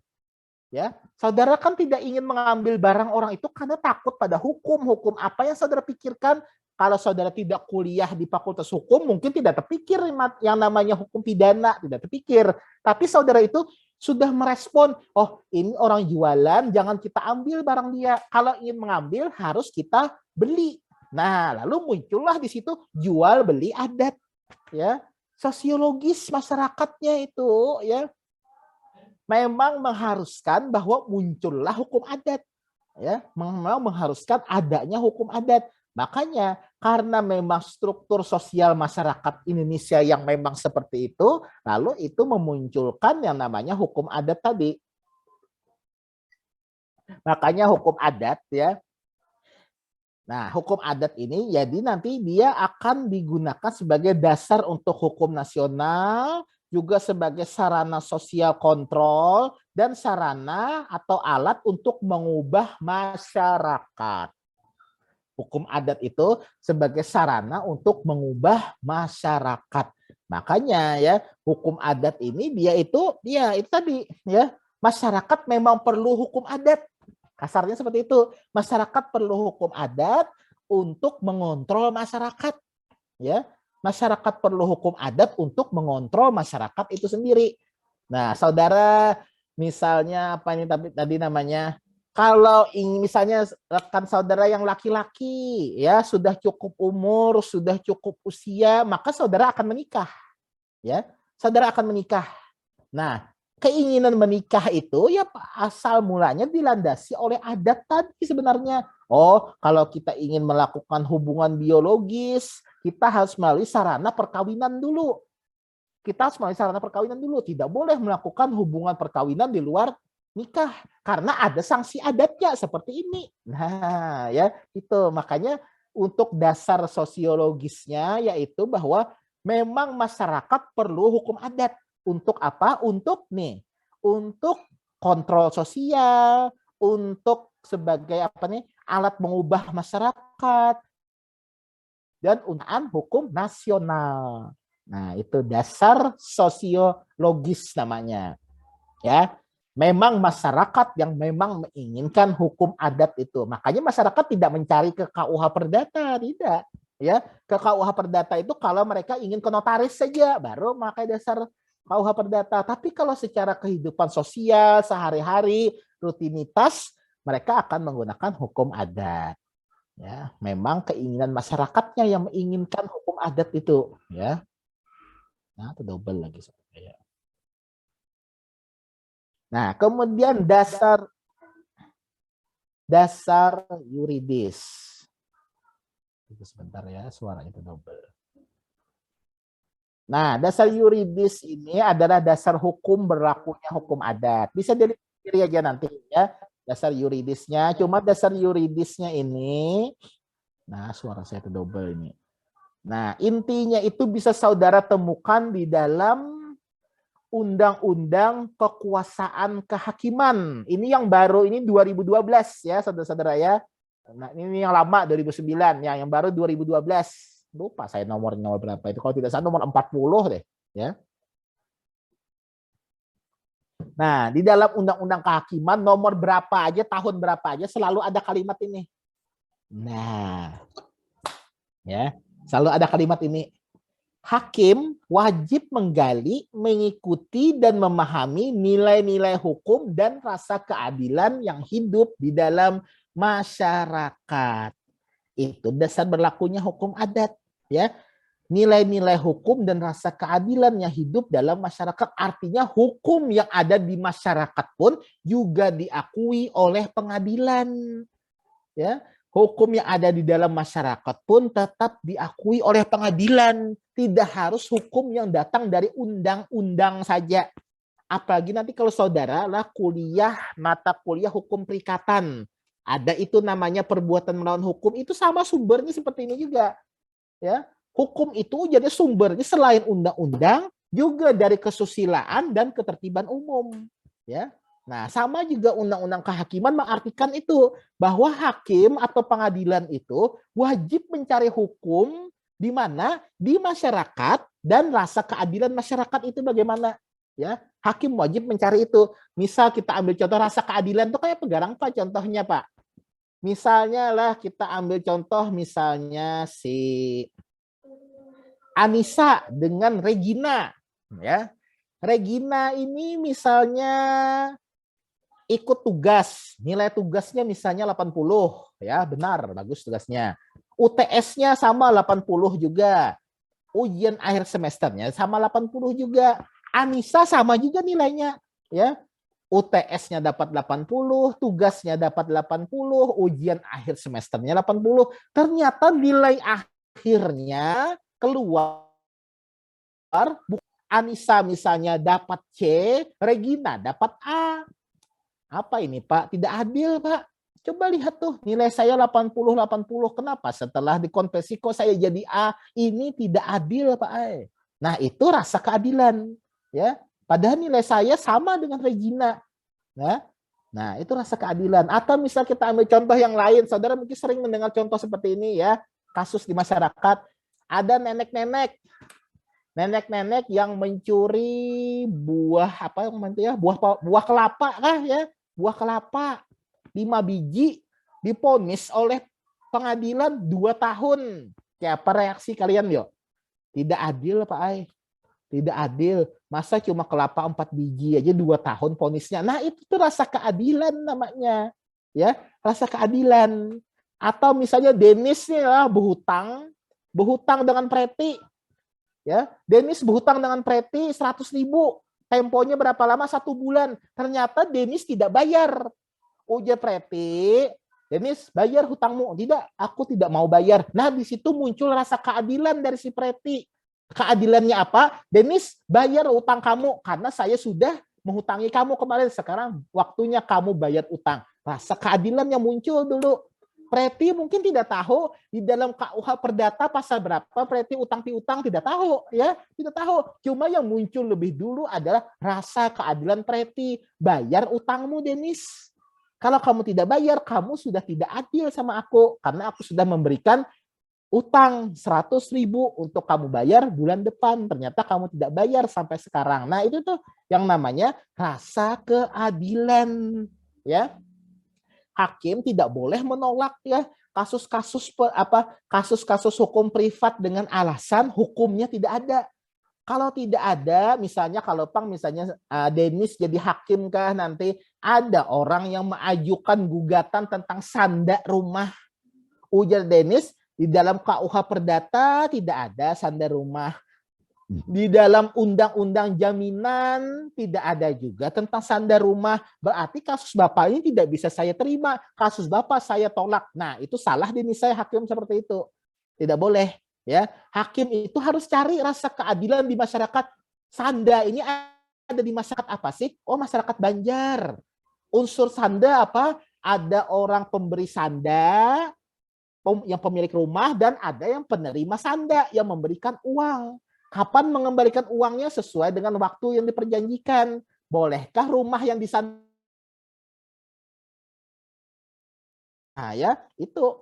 Ya, saudara kan tidak ingin mengambil barang orang itu karena takut pada hukum. Hukum apa yang saudara pikirkan? Kalau saudara tidak kuliah di Fakultas Hukum, mungkin tidak terpikir yang namanya hukum pidana, tidak terpikir. Tapi saudara itu sudah merespon, oh ini orang jualan, jangan kita ambil barang dia. Kalau ingin mengambil harus kita beli. Nah, lalu muncullah di situ jual beli adat, ya, sosiologis masyarakatnya itu, ya. memang mengharuskan bahwa muncullah hukum adat. Ya, memang mengharuskan adanya hukum adat. Makanya karena memang struktur sosial masyarakat Indonesia yang memang seperti itu, lalu itu memunculkan yang namanya hukum adat tadi. Makanya hukum adat ya. Nah, hukum adat ini jadi nanti dia akan digunakan sebagai dasar untuk hukum nasional, juga sebagai sarana sosial kontrol, dan sarana atau alat untuk mengubah masyarakat. Hukum adat itu sebagai sarana untuk mengubah masyarakat. Makanya ya, hukum adat ini dia itu tadi ya, masyarakat memang perlu hukum adat. Kasarnya seperti itu. Masyarakat perlu hukum adat untuk mengontrol masyarakat. Ya, masyarakat perlu hukum adat untuk mengontrol masyarakat itu sendiri. Nah, saudara, misalnya apa ini tadi namanya? Kalau ingin misalnya rekan saudara yang laki-laki ya sudah cukup umur, sudah cukup usia, maka saudara akan menikah. Ya, saudara akan menikah. Nah, keinginan menikah itu ya asal mulanya dilandasi oleh adat tadi sebenarnya. Oh, kalau kita ingin melakukan hubungan biologis, kita harus melalui sarana perkawinan dulu. Kita harus melalui sarana perkawinan dulu. Tidak boleh melakukan hubungan perkawinan di luar nikah. Karena ada sanksi adatnya seperti ini. Nah, ya itu. Makanya untuk dasar sosiologisnya yaitu bahwa memang masyarakat perlu hukum adat. Untuk apa? Untuk kontrol sosial, untuk sebagai alat mengubah masyarakat, dan untuk hukum nasional. Nah, itu dasar sosiologis namanya. Ya, memang masyarakat yang memang menginginkan hukum adat itu. Makanya masyarakat tidak mencari ke KUH Perdata, tidak. Ya, ke KUH Perdata itu kalau mereka ingin ke notaris saja, baru pakai dasar KUH Perdata. Tapi kalau secara kehidupan sosial, sehari-hari, rutinitas, mereka akan menggunakan hukum adat. Ya, memang keinginan masyarakatnya yang menginginkan hukum adat itu. Ya, nah itu double lagi sebenarnya. Nah, kemudian dasar yuridis. Itu sebentar ya, suaranya itu double. Nah, dasar yuridis ini adalah dasar hukum berlakunya hukum adat. Bisa dilihat sendiri aja nanti ya, dasar yuridisnya. Cuma dasar yuridisnya ini, nah suara saya itu double ini. Nah, intinya itu bisa saudara temukan di dalam Undang-Undang Kekuasaan Kehakiman. Ini yang baru ini 2012 ya, saudara-saudara ya. Nah, ini yang lama 2009, ya, yang baru 2012. Lupa saya nomor berapa itu. Kalau tidak salah nomor 40 deh, ya. Nah, di dalam Undang-Undang Kehakiman nomor berapa aja, tahun berapa aja selalu ada kalimat ini. Nah, ya, selalu ada kalimat ini. Hakim wajib menggali, mengikuti, dan memahami nilai-nilai hukum dan rasa keadilan yang hidup di dalam masyarakat. Itu dasar berlakunya hukum adat. Ya, nilai-nilai hukum dan rasa keadilan yang hidup dalam masyarakat. Artinya hukum yang ada di masyarakat pun juga diakui oleh pengadilan. Ya, hukum yang ada di dalam masyarakat pun tetap diakui oleh pengadilan. Tidak harus hukum yang datang dari undang-undang saja. Apalagi nanti kalau saudara lah mata kuliah hukum perikatan. Ada itu namanya perbuatan melawan hukum. Itu sama sumbernya seperti ini juga. Ya, hukum itu jadi sumbernya selain undang-undang juga dari kesusilaan dan ketertiban umum. Ya. Nah, sama juga Undang-Undang Kehakiman mengartikan itu, bahwa hakim atau pengadilan itu wajib mencari hukum di mana di masyarakat dan rasa keadilan masyarakat itu bagaimana. Ya, hakim wajib mencari itu. Misal kita ambil contoh rasa keadilan itu kayak pegarang Pak, contohnya Pak. Misalnya lah kita ambil contoh misalnya si Anissa dengan Regina. Ya, Regina ini misalnya ikut tugas, nilai tugasnya misalnya 80, ya benar, bagus tugasnya. UTS-nya sama 80 juga. Ujian akhir semesternya sama 80 juga. Anissa sama juga nilainya, ya. UTS-nya dapat 80, tugasnya dapat 80, ujian akhir semesternya 80. Ternyata nilai akhirnya keluar, Anissa misalnya dapat C, Regina dapat A. Apa ini, Pak? Tidak adil, Pak. Coba lihat tuh, nilai saya 80-80. Kenapa? Setelah dikonversi kok saya jadi A? Ini tidak adil, Pak. Nah, itu rasa keadilan. Ya, padahal nilai saya sama dengan Regina. Nah, itu rasa keadilan. Atau misal kita ambil contoh yang lain. Saudara mungkin sering mendengar contoh seperti ini ya. Kasus di masyarakat. Ada nenek-nenek yang mencuri buah apa ya, buah kelapa kah ya, buah kelapa 5 biji, diponis oleh pengadilan 2 tahun. Kayak apa reaksi kalian yo? Tidak adil, Pak Ai. Tidak adil. Masa cuma kelapa 4 biji aja 2 tahun ponisnya. Nah, itu tuh rasa keadilan namanya. Ya, rasa keadilan. Atau misalnya Denis nih lah berhutang dengan Preti. Ya, Denis berhutang dengan Preti 100.000. Temponya berapa lama? 1 bulan. Ternyata Denis tidak bayar. Ujar Preti, Denis bayar hutangmu. Tidak, aku tidak mau bayar. Nah, di situ muncul rasa keadilan dari si Preti. Keadilannya apa? Denis bayar utang kamu karena saya sudah menghutangi kamu kemarin. Sekarang waktunya kamu bayar utang. Rasa keadilan yang muncul dulu. Preti mungkin tidak tahu di dalam KUH Perdata pasal berapa Preti utang piutang, tidak tahu ya, tidak tahu. Cuma yang muncul lebih dulu adalah rasa keadilan Preti. Bayar utangmu, Denis. Kalau kamu tidak bayar, kamu sudah tidak adil sama aku karena aku sudah memberikan utang 100.000 untuk kamu bayar bulan depan. Ternyata kamu tidak bayar sampai sekarang. Nah, itu tuh yang namanya rasa keadilan ya. Hakim tidak boleh menolak ya kasus-kasus hukum privat dengan alasan hukumnya tidak ada. Kalau tidak ada, misalnya kalau misalnya Denis jadi hakim kah nanti ada orang yang mengajukan gugatan tentang sanda rumah. Ujar Denis, di dalam KUH Perdata tidak ada sanda rumah. Di dalam undang-undang jaminan tidak ada juga tentang sanda rumah. Berarti kasus Bapak ini tidak bisa saya terima. Kasus Bapak saya tolak. Nah, itu salah dinilai hakim seperti itu. Tidak boleh. Ya, hakim itu harus cari rasa keadilan di masyarakat. Sanda ini ada di masyarakat apa sih? Oh, masyarakat Banjar. Unsur sanda apa? Ada orang pemberi sanda, yang pemilik rumah, dan ada yang penerima sanda yang memberikan uang. Kapan mengembalikan uangnya sesuai dengan waktu yang diperjanjikan. Bolehkah rumah yang disanda? Nah, ya, itu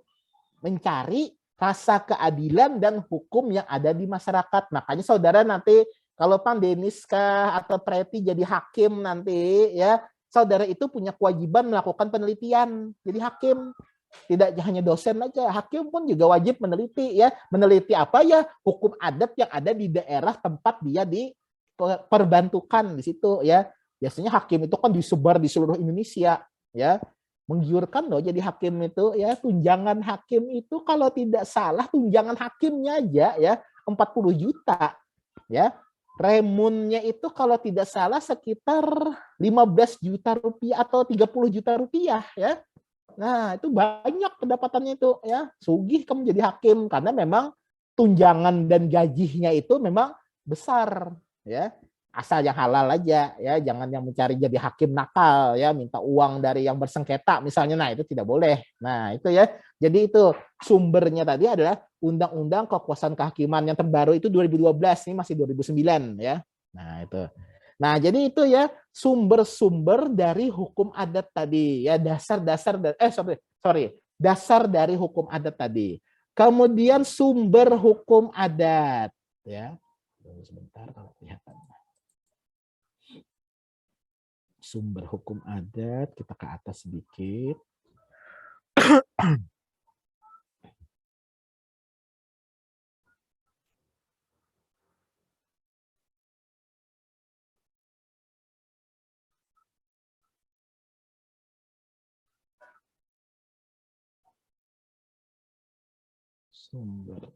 mencari rasa keadilan dan hukum yang ada di masyarakat. Makanya saudara nanti kalau Denis kah atau Preti jadi hakim nanti ya, saudara itu punya kewajiban melakukan penelitian jadi hakim. Tidak hanya dosen aja, hakim pun juga wajib meneliti ya. Meneliti apa ya? Hukum adat yang ada di daerah tempat dia diperbantukan di situ ya. Biasanya hakim itu kan disebar di seluruh Indonesia ya. Menggiurkan loh jadi hakim itu ya. Tunjangan hakim itu kalau tidak salah tunjangan hakimnya aja ya 40 juta ya. Remunnya itu kalau tidak salah sekitar 15 juta rupiah atau 30 juta rupiah ya. Nah, itu banyak pendapatannya itu ya. Sugih kamu jadi hakim karena memang tunjangan dan gajinya itu memang besar ya. Asal yang halal aja ya, jangan yang mencari jadi hakim nakal ya, minta uang dari yang bersengketa misalnya. Nah, itu tidak boleh. Nah, itu ya. Jadi itu sumbernya tadi adalah Undang-Undang Kekuasaan Kehakiman yang terbaru itu 2012, ini masih 2009 ya. Nah, itu. Nah, jadi itu ya sumber-sumber dari hukum adat tadi ya, dasar dari hukum adat tadi. Kemudian sumber hukum adat ya. Sebentar kalau kelihatan. Sumber hukum adat kita ke atas sedikit. Sumber.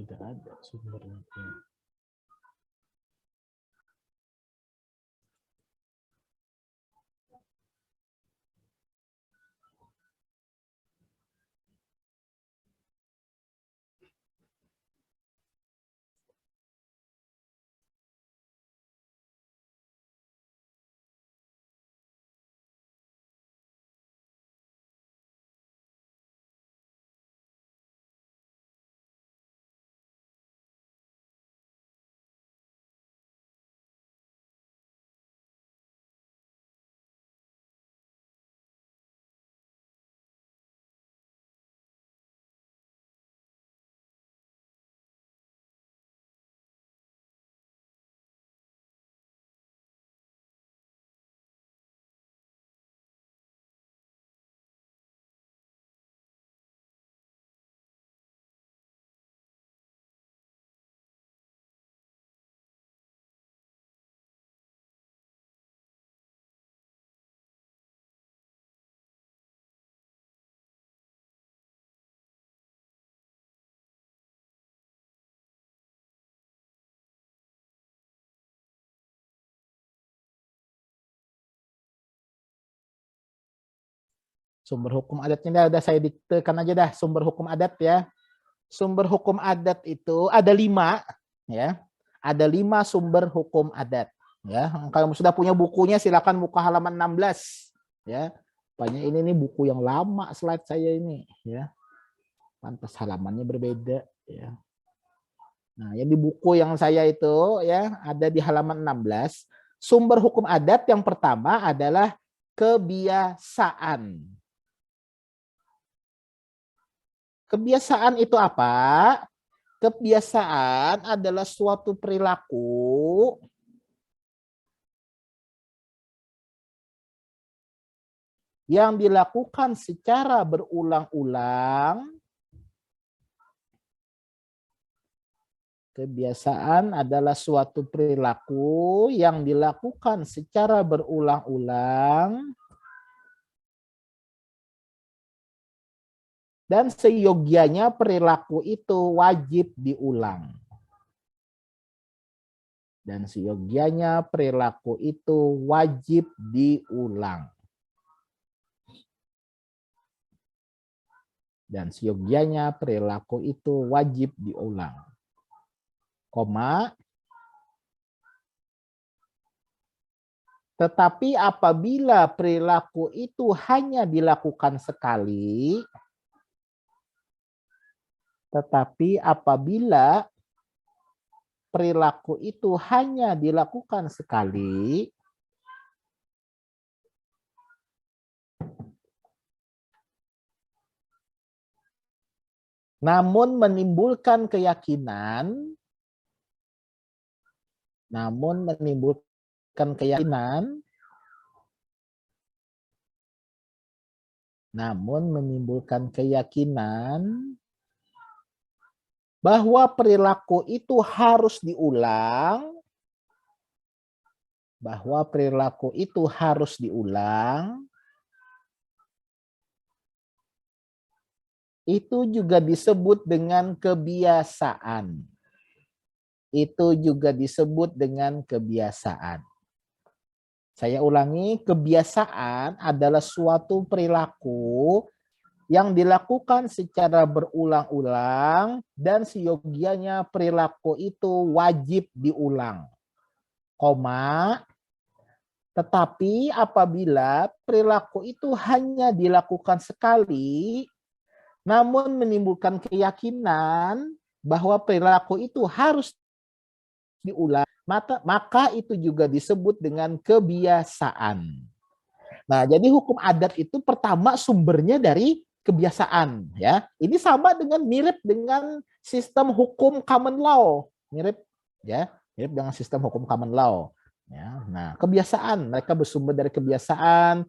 tidak ada sumbernya. Sumber hukum adatnya udah saya diktekan aja dah, sumber hukum adat ya. Sumber hukum adat itu ada 5 ya. Ada 5 sumber hukum adat ya. Kalau sudah punya bukunya silakan buka halaman 16 ya. Banyak ini nih buku yang lama slide saya ini ya. Pantas halamannya berbeda ya. Nah, yang di buku yang saya itu ya ada di halaman 16. Sumber hukum adat yang pertama adalah kebiasaan. Kebiasaan itu apa? Kebiasaan adalah suatu perilaku yang dilakukan secara berulang-ulang. Kebiasaan adalah suatu perilaku yang dilakukan secara berulang-ulang dan seyogianya perilaku itu wajib diulang. Dan seyogianya perilaku itu wajib diulang. Dan seyogianya perilaku itu wajib diulang. Koma. Tetapi apabila perilaku itu hanya dilakukan sekali, tetapi apabila perilaku itu hanya dilakukan sekali, namun menimbulkan keyakinan, bahwa perilaku itu harus diulang, itu juga disebut dengan kebiasaan. Saya ulangi, kebiasaan adalah suatu perilaku yang dilakukan secara berulang-ulang dan seyogianya perilaku itu wajib diulang. Koma, tetapi apabila perilaku itu hanya dilakukan sekali, namun menimbulkan keyakinan bahwa perilaku itu harus diulang, maka itu juga disebut dengan kebiasaan. Nah, jadi hukum adat itu pertama sumbernya dari kebiasaan ya. Ini sama dengan mirip dengan sistem hukum common law, mirip dengan sistem hukum common law ya. Nah, kebiasaan mereka bersumber dari kebiasaan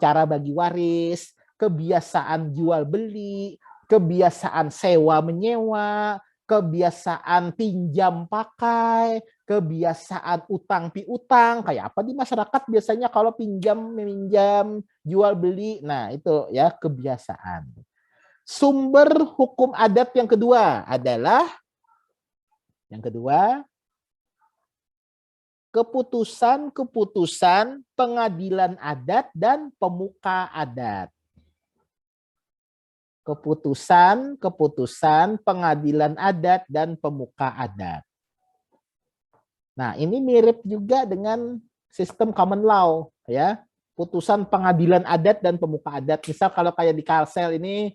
cara bagi waris, kebiasaan jual beli, kebiasaan sewa menyewa, kebiasaan pinjam pakai, kebiasaan utang piutang, kayak apa di masyarakat biasanya kalau pinjam meminjam, jual beli. Nah, itu ya kebiasaan. Sumber hukum adat yang kedua adalah keputusan-keputusan pengadilan adat dan pemuka adat. Keputusan-keputusan pengadilan adat dan pemuka adat. Nah, ini mirip juga dengan sistem common law, ya. Putusan pengadilan adat dan pemuka adat. Misal kalau kayak di Kalsel ini,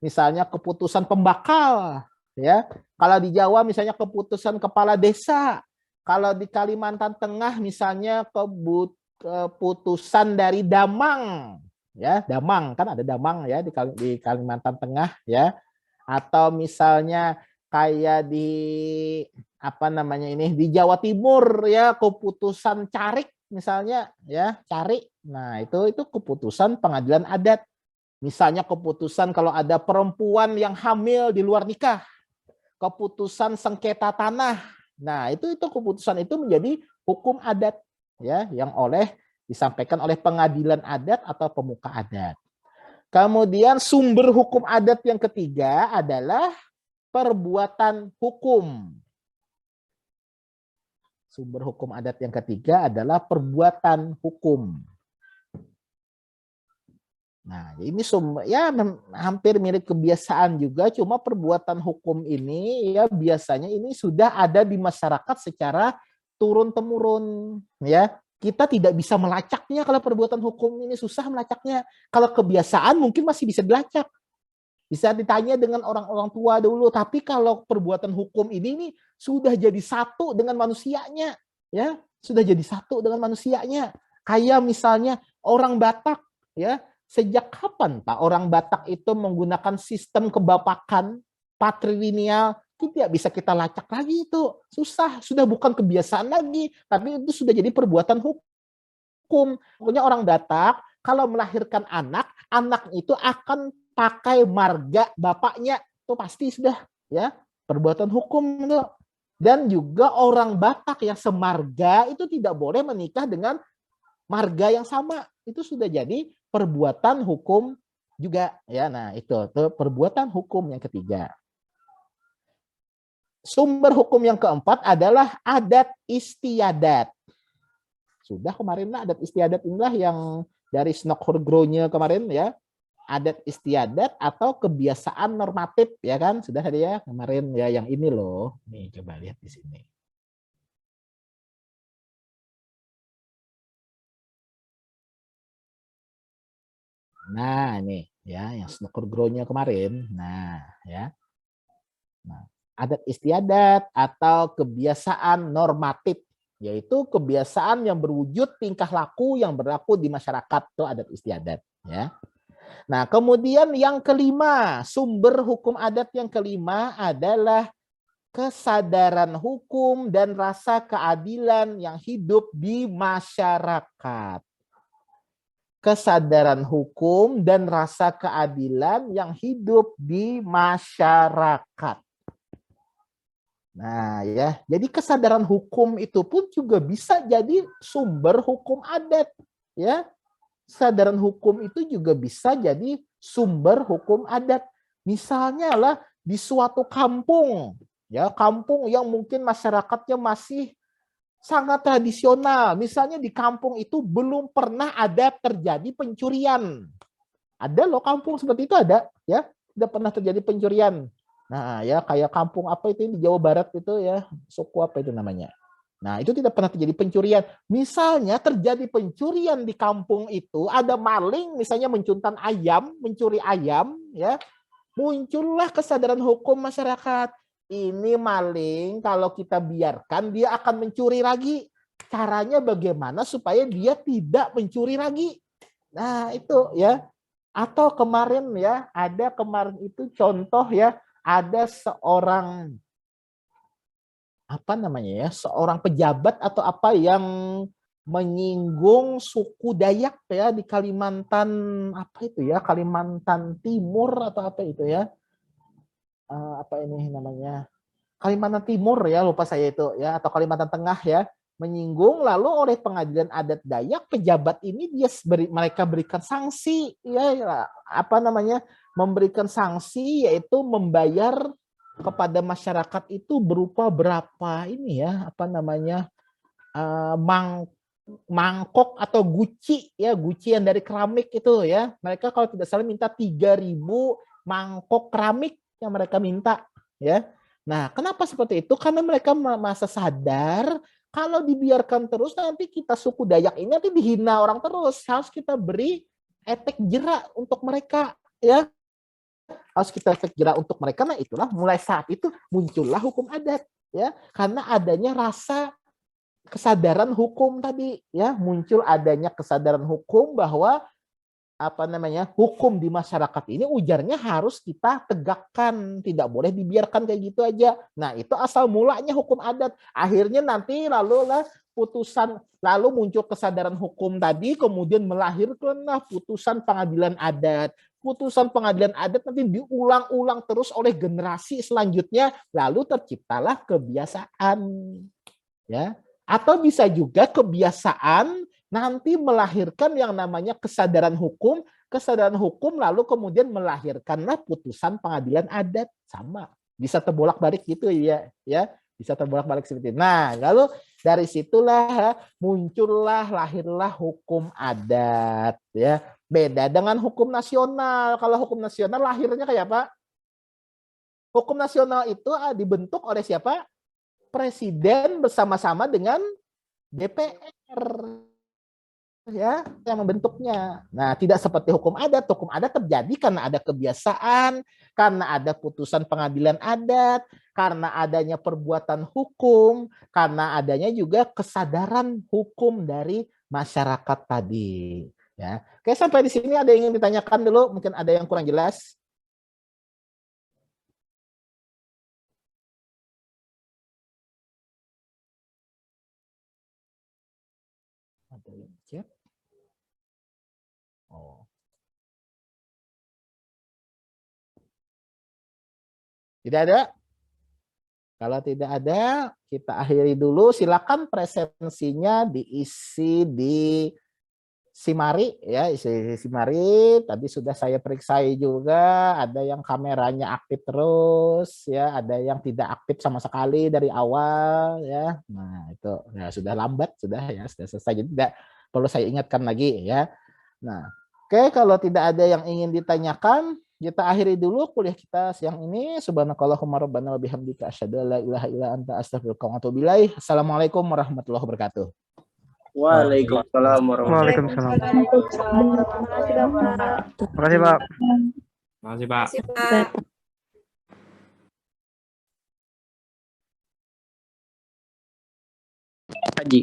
misalnya keputusan pembakal, ya. Kalau di Jawa misalnya keputusan kepala desa. Kalau di Kalimantan Tengah misalnya keputusan dari Damang, ya, Damang kan ada Damang ya di Kalimantan Tengah, ya. Atau misalnya kayak di di Jawa Timur, ya, keputusan Carik misalnya, ya, Carik. Nah, itu keputusan pengadilan adat. Misalnya keputusan kalau ada perempuan yang hamil di luar nikah, keputusan sengketa tanah. Nah, itu keputusan itu menjadi hukum adat, ya, yang disampaikan oleh pengadilan adat atau pemuka adat. Kemudian sumber hukum adat yang ketiga adalah perbuatan hukum. Sumber hukum adat yang ketiga adalah perbuatan hukum. Nah, ini ya hampir mirip kebiasaan juga, cuma perbuatan hukum ini ya biasanya ini sudah ada di masyarakat secara turun-temurun, ya. Kita tidak bisa melacaknya kalau perbuatan hukum ini susah melacaknya. Kalau kebiasaan mungkin masih bisa dilacak. Bisa ditanya dengan orang-orang tua dulu, tapi kalau perbuatan hukum ini sudah jadi satu dengan manusianya, ya, sudah jadi satu dengan manusianya. Kayak misalnya orang Batak, ya. Sejak kapan Pak orang Batak itu menggunakan sistem kebapakan patrilineal? Tidak bisa kita lacak lagi itu. Susah, sudah bukan kebiasaan lagi, tapi itu sudah jadi perbuatan hukum. Pokoknya orang Batak kalau melahirkan anak itu akan pakai marga bapaknya. Itu pasti sudah, ya, perbuatan hukum itu. Dan juga orang Batak yang semarga itu tidak boleh menikah dengan marga yang sama. Itu sudah jadi perbuatan hukum juga, ya. Nah, itu perbuatan hukum yang ketiga. Sumber hukum yang keempat adalah adat istiadat. Sudah kemarin lah adat istiadat inilah yang dari Snokhurgronya kemarin, ya. Adat istiadat atau kebiasaan normatif, ya kan? Sudah tadi ya kemarin, ya, yang ini loh. Nih coba lihat di sini. Nah, ini ya yang Snokhurgronya kemarin. Nah, ya. Nah, adat istiadat atau kebiasaan normatif, yaitu kebiasaan yang berwujud tingkah laku yang berlaku di masyarakat, itu adat istiadat, ya. Nah, kemudian yang kelima, sumber hukum adat yang kelima adalah kesadaran hukum dan rasa keadilan yang hidup di masyarakat. Kesadaran hukum dan rasa keadilan yang hidup di masyarakat. Nah, ya, jadi kesadaran hukum itu pun juga bisa jadi sumber hukum adat, ya. Kesadaran hukum itu juga bisa jadi sumber hukum adat. Misalnya lah di suatu kampung, ya, kampung yang mungkin masyarakatnya masih sangat tradisional. Misalnya di kampung itu belum pernah ada terjadi pencurian. Ada loh kampung seperti itu ada, ya, tidak pernah terjadi pencurian. Nah, ya kayak kampung apa itu di Jawa Barat itu, ya, suku apa itu namanya. Nah, itu tidak pernah terjadi pencurian. Misalnya terjadi pencurian di kampung itu, ada maling misalnya mencuri ayam, ya. Muncullah kesadaran hukum masyarakat. Ini maling, kalau kita biarkan dia akan mencuri lagi. Caranya bagaimana supaya dia tidak mencuri lagi? Nah, itu, ya. Atau kemarin, ya, ada kemarin itu contoh, ya, ada seorang seorang pejabat atau apa yang menyinggung suku Dayak, ya, di Kalimantan Kalimantan Timur atau apa itu, ya, Kalimantan Timur, ya, lupa saya itu, ya, atau Kalimantan Tengah, ya, menyinggung, lalu oleh pengadilan adat Dayak pejabat ini mereka berikan sanksi, ya, memberikan sanksi yaitu membayar kepada masyarakat itu berupa berapa ini ya, apa namanya, mangkok atau guci ya, guci yang dari keramik itu ya. Mereka kalau tidak salah minta 3.000 mangkok keramik yang mereka minta ya. Nah, kenapa seperti itu? Karena mereka masa sadar kalau dibiarkan terus nanti kita suku Dayak ini nanti dihina orang terus. Harus kita beri efek jerak untuk mereka ya. Harus kita efek jerak untuk mereka. Nah, itulah mulai saat itu muncullah hukum adat ya. Karena adanya rasa kesadaran hukum tadi ya, muncul adanya kesadaran hukum bahwa apa namanya, hukum di masyarakat ini ujarnya harus kita tegakkan, tidak boleh dibiarkan kayak gitu aja. Nah, itu asal mulanya hukum adat. Akhirnya nanti lalu lah putusan, lalu muncul kesadaran hukum tadi, kemudian melahirkanlah putusan pengadilan adat. Putusan pengadilan adat nanti diulang-ulang terus oleh generasi selanjutnya, lalu terciptalah kebiasaan. Ya, atau bisa juga kebiasaan nanti melahirkan yang namanya kesadaran hukum lalu kemudian melahirkanlah putusan pengadilan adat, sama. Bisa terbolak-balik gitu ya, bisa terbolak-balik seperti itu. Nah, lalu dari situlah muncullah, lahirlah hukum adat ya. Beda dengan hukum nasional. Kalau hukum nasional lahirnya kayak apa? Hukum nasional itu dibentuk oleh siapa? Presiden bersama-sama dengan DPR ya, yang membentuknya. Nah, tidak seperti hukum adat. Hukum adat terjadi karena ada kebiasaan, karena ada putusan pengadilan adat, karena adanya perbuatan hukum, karena adanya juga kesadaran hukum dari masyarakat tadi. Ya, oke, sampai di sini ada yang ingin ditanyakan dulu? Mungkin ada yang kurang jelas. Ada yang chat? Oh. Tidak ada? Kalau tidak ada, kita akhiri dulu. Silakan presensinya diisi di Simari ya, isi Simari. Tadi sudah saya periksai juga, ada yang kameranya aktif terus ya, ada yang tidak aktif sama sekali dari awal ya. Nah, itu ya sudah lambat sudah ya, sudah selesai. Jadi tidak perlu saya ingatkan lagi ya. Nah, oke, kalau tidak ada yang ingin ditanyakan, kita akhiri dulu kuliah kita siang ini. Subhanakallahumma rabbana wa bihamdika asyhadu an la ilaha illa anta astaghfiruka wa atubu ilaik. Assalamualaikum warahmatullahi wabarakatuh. Waalaikumsalam warahmatullahi Waalaikumsalam. Terima kasih, Pak. Terima kasih, Pak. Terima kasih, Pak.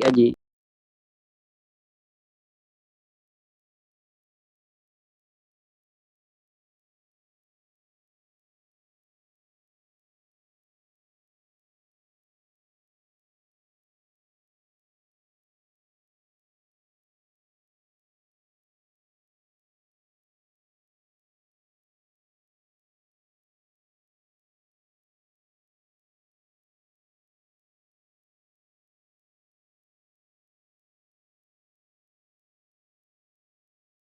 Aji.